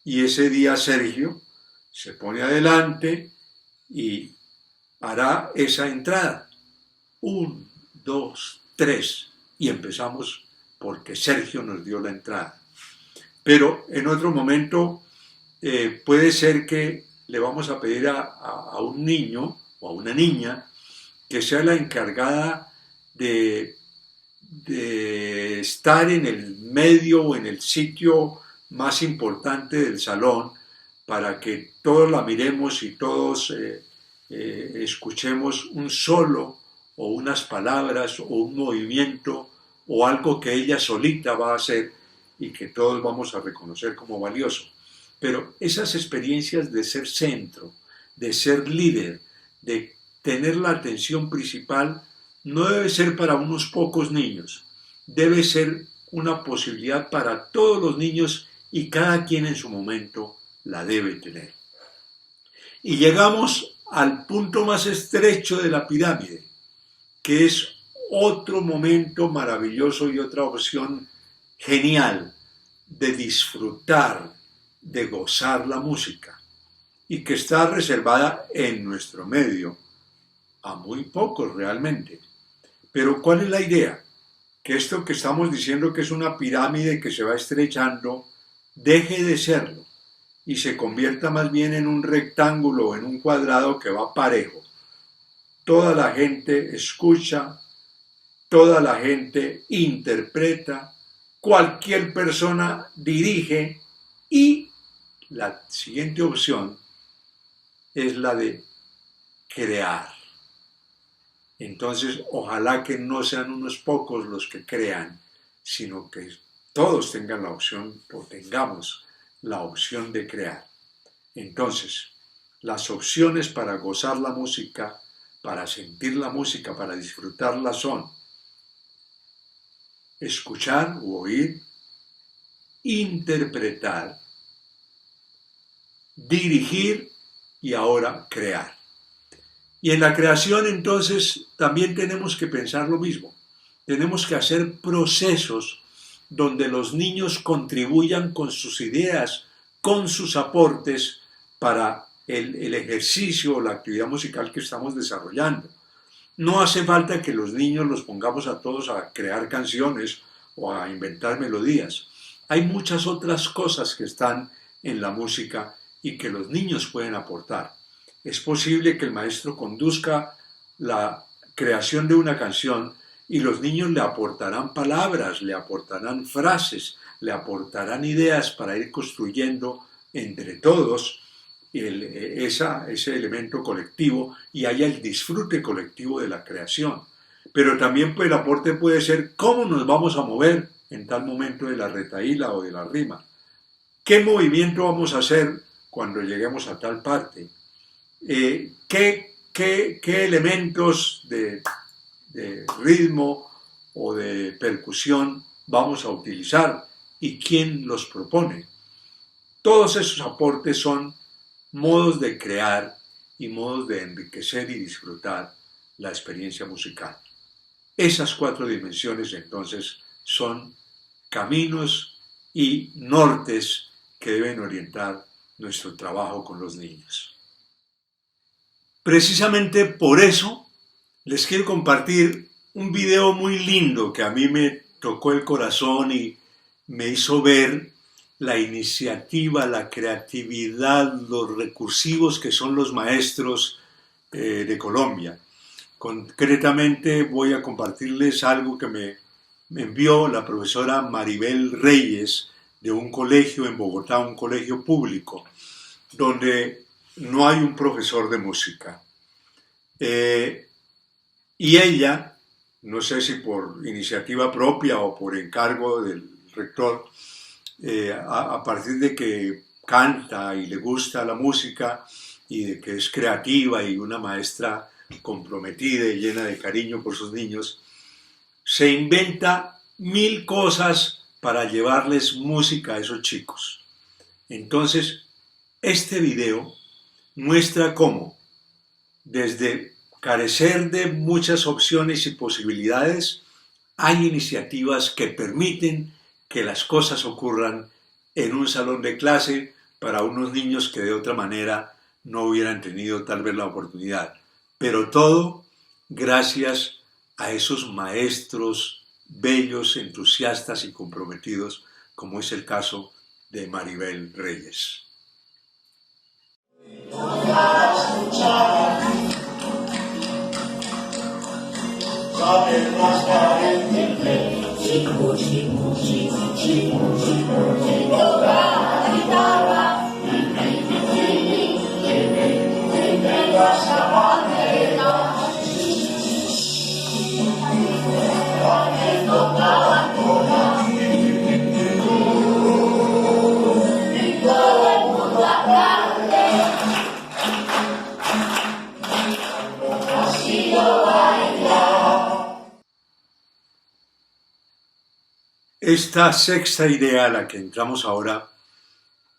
Y ese día Sergio se pone adelante y hará esa entrada. 1, 2, 3 y empezamos porque Sergio nos dio la entrada. Pero en otro momento puede ser que le vamos a pedir a un niño o a una niña que sea la encargada de estar en el medio o en el sitio más importante del salón para que todos la miremos y todos escuchemos un solo o unas palabras o un movimiento o algo que ella solita va a hacer y que todos vamos a reconocer como valioso. Pero esas experiencias de ser centro, de ser líder, de tener la atención principal, no debe ser para unos pocos niños, debe ser una posibilidad para todos los niños y cada quien en su momento la debe tener. Y llegamos al punto más estrecho de la pirámide, que es otro momento maravilloso y otra opción genial de disfrutar, de gozar la música, y que está reservada en nuestro medio a muy pocos realmente. Pero ¿cuál es la idea? Que esto que estamos diciendo que es una pirámide que se va estrechando, deje de serlo y se convierta más bien en un rectángulo o en un cuadrado que va parejo. Toda la gente escucha, toda la gente interpreta, cualquier persona dirige y la siguiente opción es la de crear. Entonces, ojalá que no sean unos pocos los que crean, sino que todos tengan la opción o tengamos la opción de crear. Entonces, las opciones para gozar la música, para sentir la música, para disfrutarla son escuchar u oír, interpretar, dirigir y ahora crear. Y en la creación entonces también tenemos que pensar lo mismo. Tenemos que hacer procesos donde los niños contribuyan con sus ideas, con sus aportes para el ejercicio o la actividad musical que estamos desarrollando. No hace falta que los niños los pongamos a todos a crear canciones o a inventar melodías. Hay muchas otras cosas que están en la música y que los niños pueden aportar. Es posible que el maestro conduzca la creación de una canción y los niños le aportarán palabras, le aportarán frases, le aportarán ideas para ir construyendo entre todos ese elemento colectivo y haya el disfrute colectivo de la creación. Pero también el aporte puede ser cómo nos vamos a mover en tal momento de la retahíla o de la rima. ¿Qué movimiento vamos a hacer cuando lleguemos a tal parte? ¿Qué elementos de ritmo o de percusión vamos a utilizar y quién los propone? Todos esos aportes son modos de crear y modos de enriquecer y disfrutar la experiencia musical. Esas 4 dimensiones entonces son caminos y nortes que deben orientar nuestro trabajo con los niños. Precisamente por eso les quiero compartir un video muy lindo que a mí me tocó el corazón y me hizo ver la iniciativa, la creatividad, los recursivos que son los maestros de Colombia. Concretamente voy a compartirles algo que me envió la profesora Maribel Reyes de un colegio en Bogotá, un colegio público, donde no hay un profesor de música. Y ella, no sé si por iniciativa propia o por encargo del rector, a partir de que canta y le gusta la música y de que es creativa y una maestra comprometida y llena de cariño por sus niños, se inventa 1000 cosas para llevarles música a esos chicos. Entonces, este video muestra cómo, desde carecer de muchas opciones y posibilidades, hay iniciativas que permiten que las cosas ocurran en un salón de clase para unos niños que de otra manera no hubieran tenido tal vez la oportunidad. Pero todo gracias a esos maestros bellos, entusiastas y comprometidos, como es el caso de Maribel Reyes. Esta sexta idea a la que entramos ahora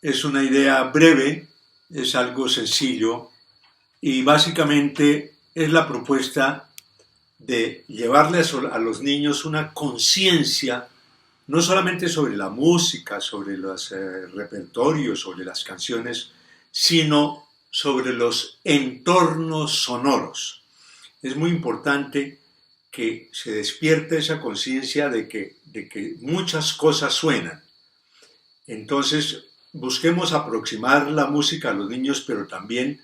es una idea breve, es algo sencillo y básicamente es la propuesta de llevarle a los niños una conciencia no solamente sobre la música, sobre los repertorios, sobre las canciones, sino sobre los entornos sonoros. Es muy importante que se despierte esa conciencia de que muchas cosas suenan. Entonces, busquemos aproximar la música a los niños, pero también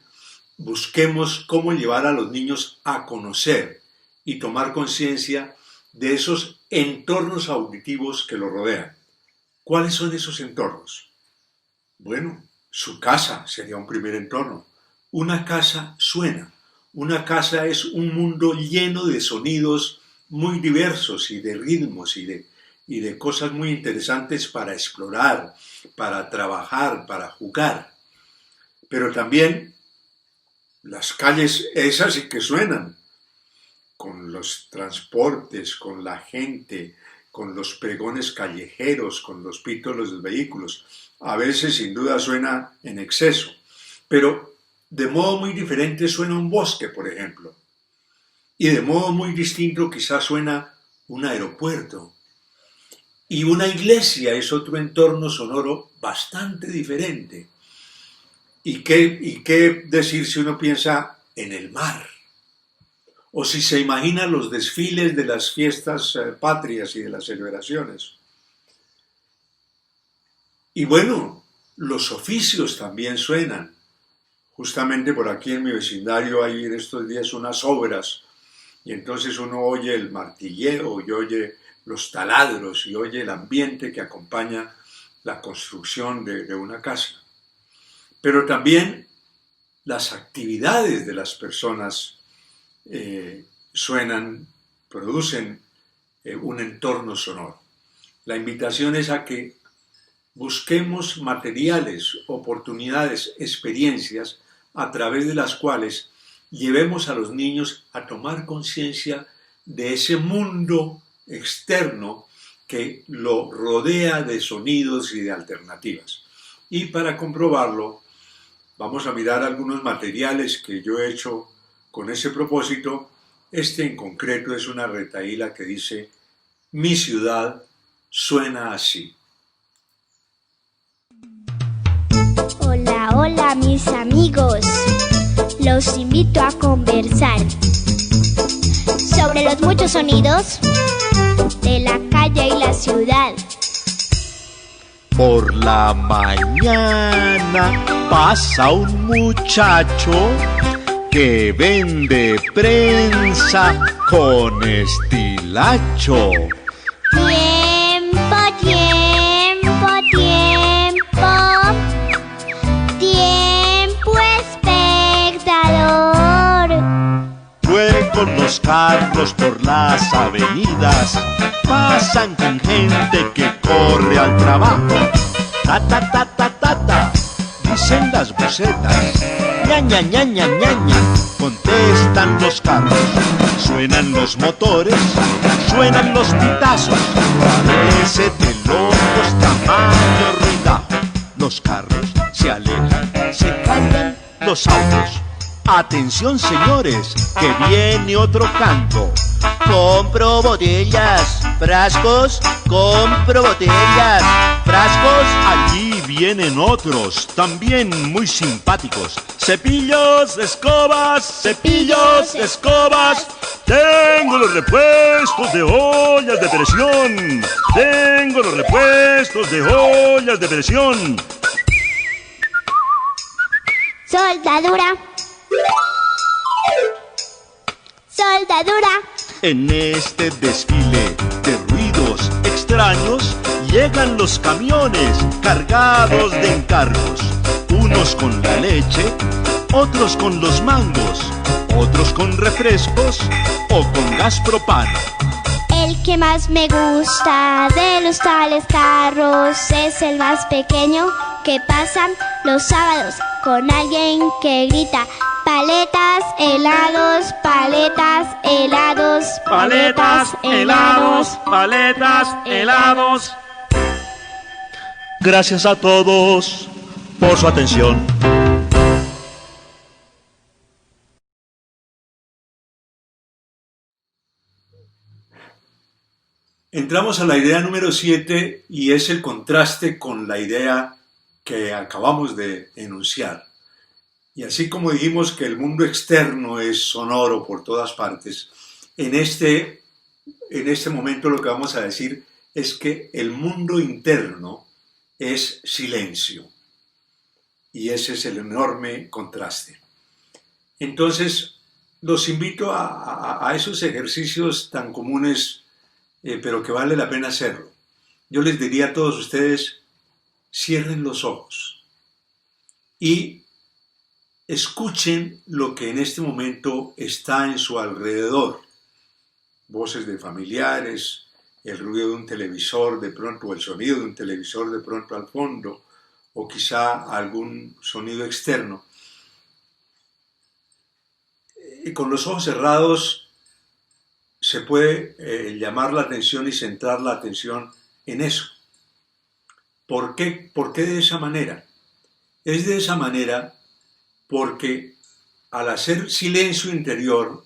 busquemos cómo llevar a los niños a conocer y tomar conciencia de esos entornos auditivos que los rodean. ¿Cuáles son esos entornos? Bueno, su casa sería un primer entorno. Una casa suena. Una casa es un mundo lleno de sonidos muy diversos y de ritmos y de cosas muy interesantes para explorar, para trabajar, para jugar. Pero también las calles esas sí que suenan, con los transportes, con la gente, con los pregones callejeros, con los pitos de los vehículos. A veces sin duda suena en exceso, pero de modo muy diferente suena un bosque, por ejemplo. Y de modo muy distinto quizás suena un aeropuerto. Y una iglesia es otro entorno sonoro bastante diferente. ¿Y qué decir si uno piensa en el mar? O si se imagina los desfiles de las fiestas patrias y de las celebraciones. Y bueno, los oficios también suenan. Justamente por aquí en mi vecindario hay en estos días unas obras y entonces uno oye el martilleo y oye los taladros y oye el ambiente que acompaña la construcción de una casa. Pero también las actividades de las personas suenan, producen un entorno sonoro. La invitación es a que busquemos materiales, oportunidades, experiencias a través de las cuales llevemos a los niños a tomar conciencia de ese mundo externo que lo rodea de sonidos y de alternativas. Y para comprobarlo, vamos a mirar algunos materiales que yo he hecho con ese propósito. Este en concreto es una retahíla que dice: mi ciudad suena así. Hola, hola mis amigos, los invito a conversar sobre los muchos sonidos de la calle y la ciudad. Por la mañana pasa un muchacho que vende prensa con estilacho. Tiempo, tiempo, tiempo, tiempo espectador. Luego los carros por las avenidas pasan con gente que corre al trabajo. Ta ta ta ta ta ta, dicen las bucetas. Ña ña ña ña ña ña, contestan los carros. Suenan los motores, suenan los pitazos. Parece de locos tamaño ruidajo. Los carros se alejan, se callan los autos. Atención señores, que viene otro canto. Compro botellas, frascos, compro botellas, frascos. Allí vienen otros, también muy simpáticos. Cepillos, escobas, cepillos, escobas. Tengo los repuestos de ollas de presión. Tengo los repuestos de ollas de presión. Soldadura. Soldadura. En este desfile de ruidos extraños llegan los camiones cargados de encargos. Unos con la leche, otros con los mangos, otros con refrescos o con gas propano. El que más me gusta de los tales carros es el más pequeño que pasan los sábados con alguien que grita: paletas, helados, paletas, helados, paletas, helados, paletas, helados. Gracias a todos por su atención. Entramos a la idea número 7 y es el contraste con la idea que acabamos de enunciar. Y así como dijimos que el mundo externo es sonoro por todas partes, en este momento lo que vamos a decir es que el mundo interno es silencio. Y ese es el enorme contraste. Entonces, los invito a esos ejercicios tan comunes, pero que vale la pena hacerlo. Yo les diría a todos ustedes: cierren los ojos y escuchen lo que en este momento está en su alrededor. Voces de familiares, el ruido de un televisor de pronto, o el sonido de un televisor de pronto al fondo, o quizá algún sonido externo. Y con los ojos cerrados se puede llamar la atención y centrar la atención en eso. ¿Por qué de esa manera? Es de esa manera porque al hacer silencio interior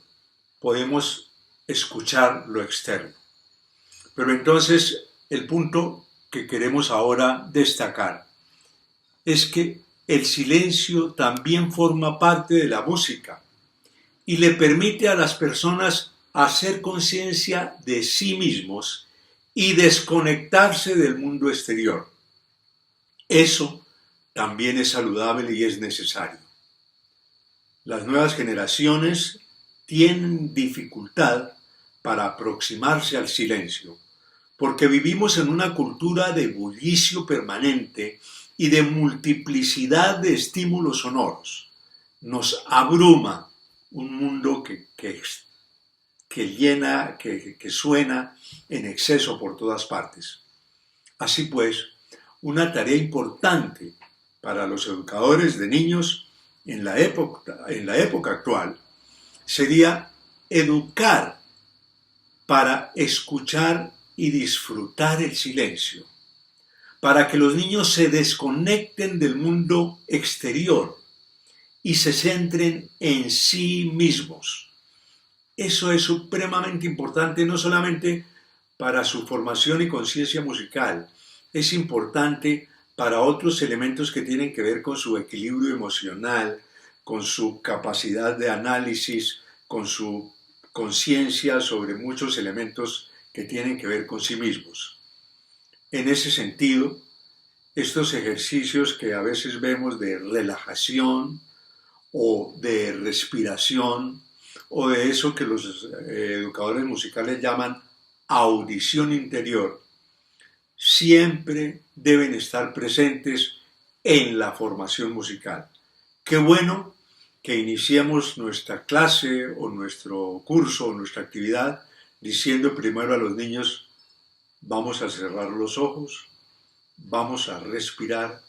podemos escuchar lo externo. Pero entonces el punto que queremos ahora destacar es que el silencio también forma parte de la música y le permite a las personas hacer conciencia de sí mismos y desconectarse del mundo exterior. Eso también es saludable y es necesario. Las nuevas generaciones tienen dificultad para aproximarse al silencio, porque vivimos en una cultura de bullicio permanente y de multiplicidad de estímulos sonoros. Nos abruma un mundo que suena en exceso por todas partes. Así pues, una tarea importante para los educadores de niños en la época actual sería educar para escuchar y disfrutar el silencio, para que los niños se desconecten del mundo exterior y se centren en sí mismos. Eso es supremamente importante, no solamente para su formación y conciencia musical, es importante para otros elementos que tienen que ver con su equilibrio emocional, con su capacidad de análisis, con su conciencia sobre muchos elementos que tienen que ver con sí mismos. En ese sentido, estos ejercicios que a veces vemos de relajación o de respiración o de eso que los educadores musicales llaman audición interior, siempre deben estar presentes en la formación musical. Qué bueno que iniciemos nuestra clase o nuestro curso o nuestra actividad diciendo primero a los niños: vamos a cerrar los ojos, vamos a respirar,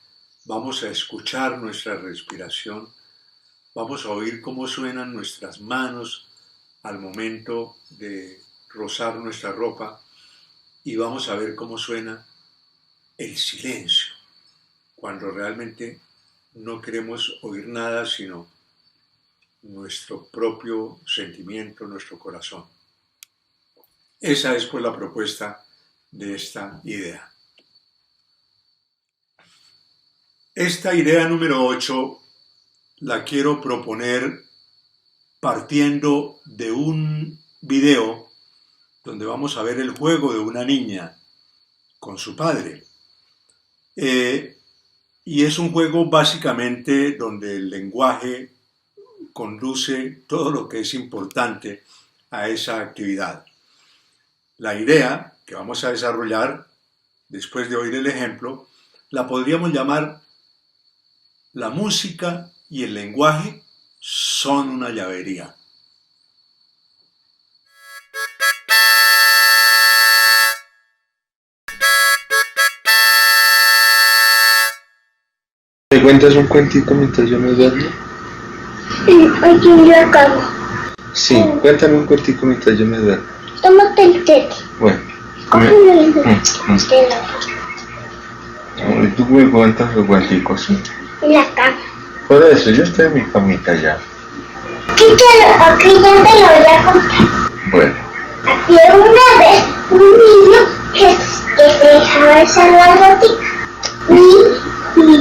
vamos a escuchar nuestra respiración, vamos a oír cómo suenan nuestras manos al momento de rozar nuestra ropa y vamos a ver cómo suena el silencio cuando realmente no queremos oír nada sino nuestro propio sentimiento, nuestro corazón. Esa es pues la propuesta de esta idea. Esta idea número 8 la quiero proponer partiendo de un video donde vamos a ver el juego de una niña con su padre. Y es un juego básicamente donde el lenguaje conduce todo lo que es importante a esa actividad. La idea que vamos a desarrollar después de oír el ejemplo la podríamos llamar: la música y el lenguaje son una llavería. ¿Me cuentas un cuentito mientras yo me duermo? Oye, yo acabo. Sí, cuéntame un cuentito mientras yo me duermo. Tómate el té. Bueno, Cógelo y tú me cuentas los cuenticos. en la cama. Por eso, yo estoy en mi camita ya. Aquí ya te lo voy a contar. Bueno, Había una vez un niño que se dejaba echar la gotica y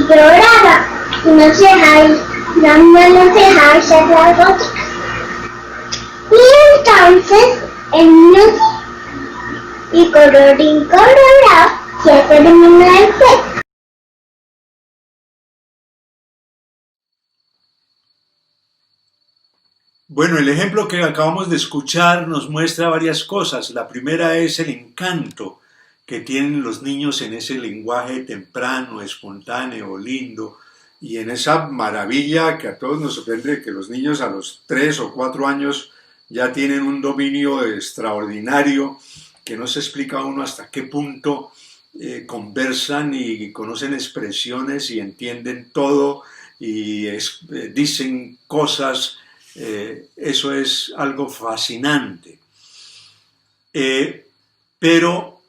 lloraba y no se dejaba, la mamá no se dejaba echar la gotica. Y entonces el niño y colorín colorado se terminó el juego. Bueno, el ejemplo que acabamos de escuchar nos muestra varias cosas. La primera es el encanto que tienen los niños en ese lenguaje temprano, espontáneo, lindo, y en esa maravilla que a todos nos sorprende, que los niños a los 3 o 4 años ya tienen un dominio extraordinario, que no se explica a uno hasta qué punto conversan y conocen expresiones y entienden todo y dicen cosas. Eso es algo fascinante. Pero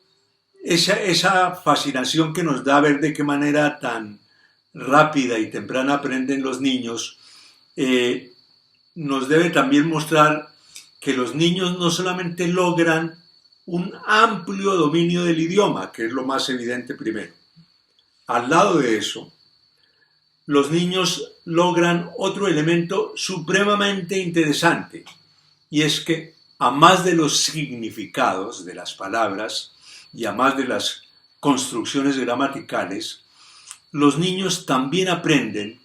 esa fascinación que nos da ver de qué manera tan rápida y temprana aprenden los niños, nos debe también mostrar que los niños no solamente logran un amplio dominio del idioma, que es lo más evidente primero. Al lado de eso, los niños logran otro elemento supremamente interesante, y es que a más de los significados de las palabras y a más de las construcciones gramaticales, los niños también aprenden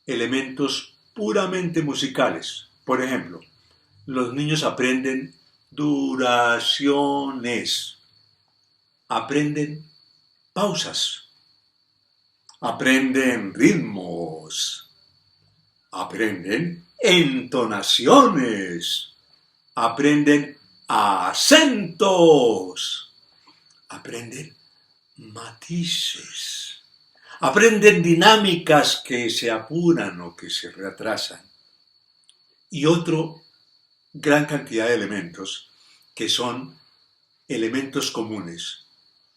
elementos puramente musicales. Por ejemplo, los niños aprenden duraciones, aprenden pausas, aprenden ritmos, aprenden entonaciones, aprenden acentos, aprenden matices, aprenden dinámicas que se apuran o que se retrasan, y otra gran cantidad de elementos que son elementos comunes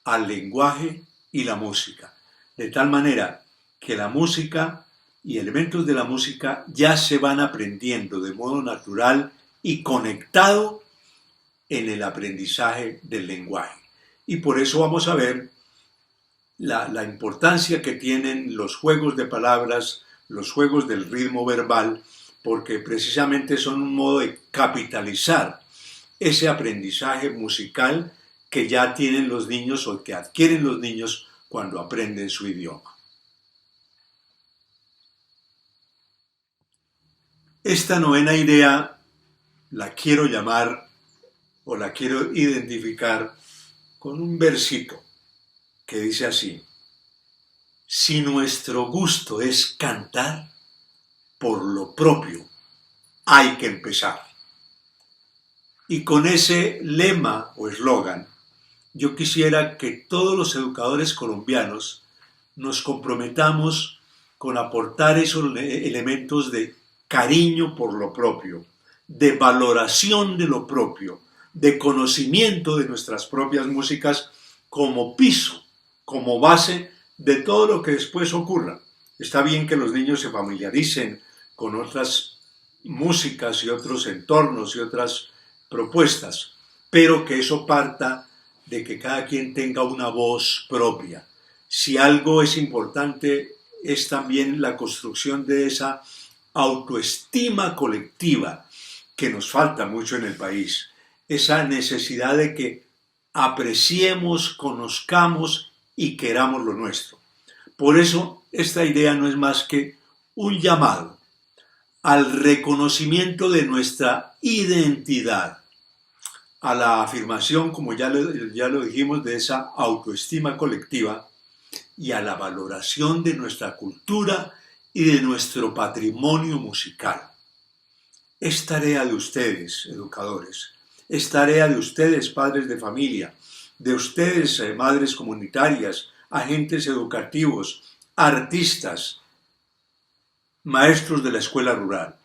al lenguaje y la música, de tal manera que la música y elementos de la música ya se van aprendiendo de modo natural y conectado en el aprendizaje del lenguaje. Y por eso vamos a ver la importancia que tienen los juegos de palabras, los juegos del ritmo verbal, porque precisamente son un modo de capitalizar ese aprendizaje musical que ya tienen los niños o que adquieren los niños cuando aprenden su idioma. Esta novena idea la quiero llamar o la quiero identificar con un versito que dice así: si nuestro gusto es cantar, por lo propio hay que empezar. Y con ese lema o eslogan, yo quisiera que todos los educadores colombianos nos comprometamos con aportar esos elementos de cariño por lo propio, de valoración de lo propio, de conocimiento de nuestras propias músicas como piso, como base de todo lo que después ocurra. Está bien que los niños se familiaricen con otras músicas y otros entornos y otras propuestas, pero que eso parta de que cada quien tenga una voz propia. Si algo es importante, es también la construcción de esa autoestima colectiva que nos falta mucho en el país, esa necesidad de que apreciemos, conozcamos y queramos lo nuestro. Por eso esta idea no es más que un llamado al reconocimiento de nuestra identidad, a la afirmación, como ya lo dijimos, de esa autoestima colectiva y a la valoración de nuestra cultura y de nuestro patrimonio musical. Es tarea de ustedes, educadores, es tarea de ustedes, padres de familia, de ustedes, madres comunitarias, agentes educativos, artistas, maestros de la escuela rural.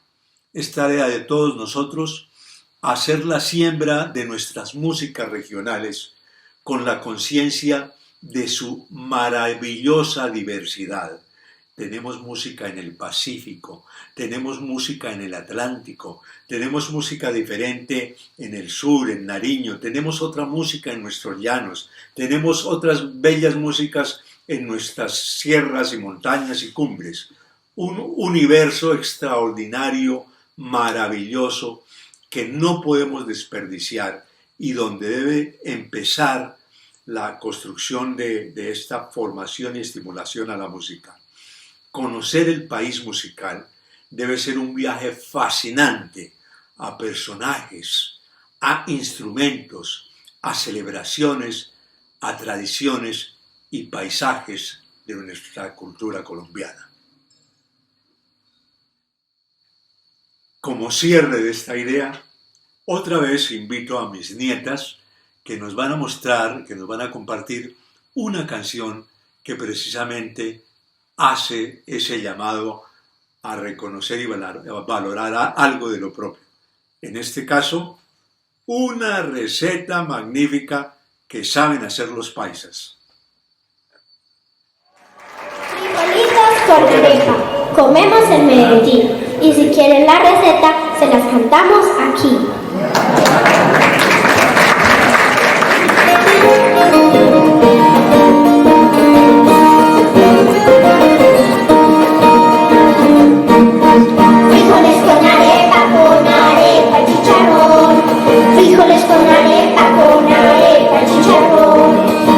Es tarea de todos nosotros hacer la siembra de nuestras músicas regionales con la conciencia de su maravillosa diversidad. Tenemos música en el Pacífico, tenemos música en el Atlántico, tenemos música diferente en el sur, en Nariño, tenemos otra música en nuestros llanos, tenemos otras bellas músicas en nuestras sierras y montañas y cumbres. Un universo extraordinario, maravilloso, que no podemos desperdiciar y donde debe empezar la construcción de esta formación y estimulación a la música. Conocer el país musical debe ser un viaje fascinante a personajes, a instrumentos, a celebraciones, a tradiciones y paisajes de nuestra cultura colombiana. Como cierre de esta idea, otra vez invito a mis nietas que nos van a mostrar, que nos van a compartir una canción que precisamente hace ese llamado a reconocer y valorar algo de lo propio. En este caso, una receta magnífica que saben hacer los paisas. Frijolitos con arepa, comemos en Medellín. Y si quieren la receta, se las cantamos aquí. Frijoles con arepa, chicharrón. Frijoles con arepa, chicharrón.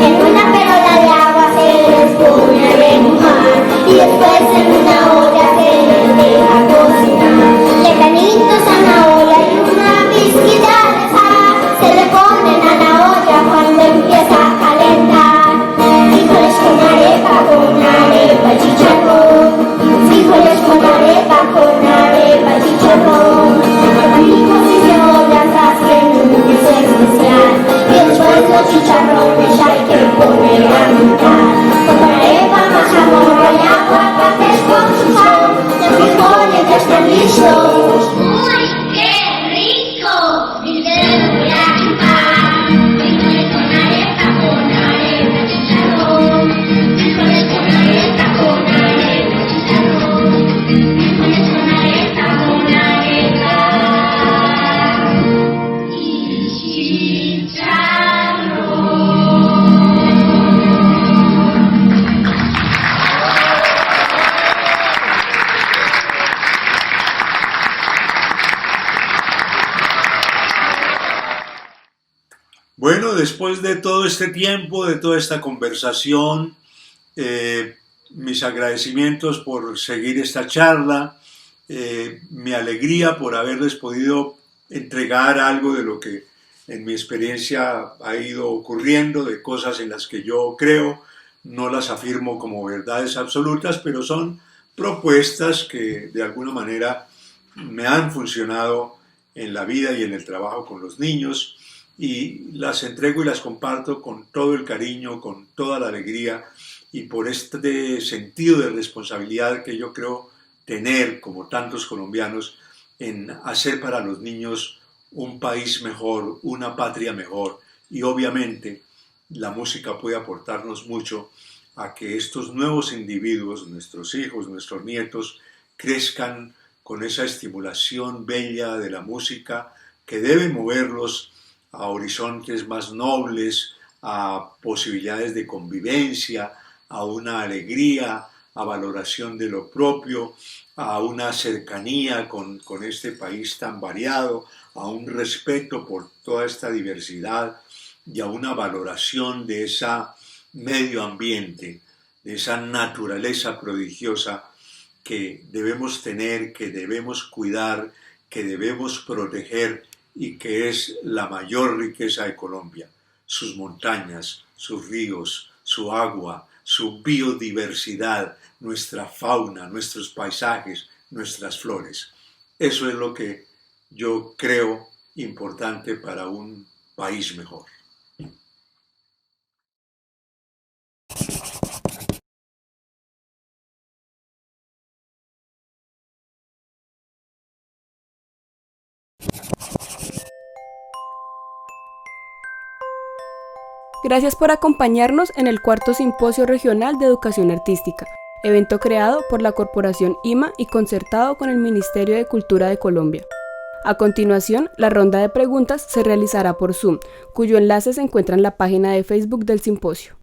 En una perola de agua se les pone a remojar y después en una olla se les deja cocinar. Le granitos, zanahoria y una pizquita de sal se le ponen a la olla cuando empieza a calentar. Frijoles con arepa, chicharrón. Frijoles con arepa, chicharrón. Amigos y cebollas hacen un guiso especial y después los chicharrones hay que poner a montar. Con arepa, mazamorra y aguacates con su sal, los frijoles ya están listos. ¡Uy, qué rico! Y te los voy a chupar. Frijoles con arepa, chicharrón. Frijoles con arepa, chicharrón. Frijoles con arepa y chicharrón. Bueno, después de todo este tiempo, de toda esta conversación, mis agradecimientos por seguir esta charla, mi alegría por haberles podido entregar algo de lo que en mi experiencia ha ido ocurriendo, de cosas en las que yo creo, no las afirmo como verdades absolutas, pero son propuestas que de alguna manera me han funcionado en la vida y en el trabajo con los niños, y las entrego y las comparto con todo el cariño, con toda la alegría y por este sentido de responsabilidad que yo creo tener, como tantos colombianos, en hacer para los niños un país mejor, una patria mejor. Y obviamente la música puede aportarnos mucho a que estos nuevos individuos, nuestros hijos, nuestros nietos, crezcan con esa estimulación bella de la música que debe moverlos a horizontes más nobles, a posibilidades de convivencia, a una alegría, a valoración de lo propio, a una cercanía con este país tan variado, a un respeto por toda esta diversidad y a una valoración de ese medio ambiente, de esa naturaleza prodigiosa que debemos tener, que debemos cuidar, que debemos proteger y que es la mayor riqueza de Colombia. Sus montañas, sus ríos, su agua, su biodiversidad, nuestra fauna, nuestros paisajes, nuestras flores. Eso es lo que yo creo importante para un país mejor. Gracias por acompañarnos en el cuarto Simposio Regional de Educación Artística, evento creado por la Corporación IMA y concertado con el Ministerio de Cultura de Colombia. A continuación, la ronda de preguntas se realizará por Zoom, cuyo enlace se encuentra en la página de Facebook del simposio.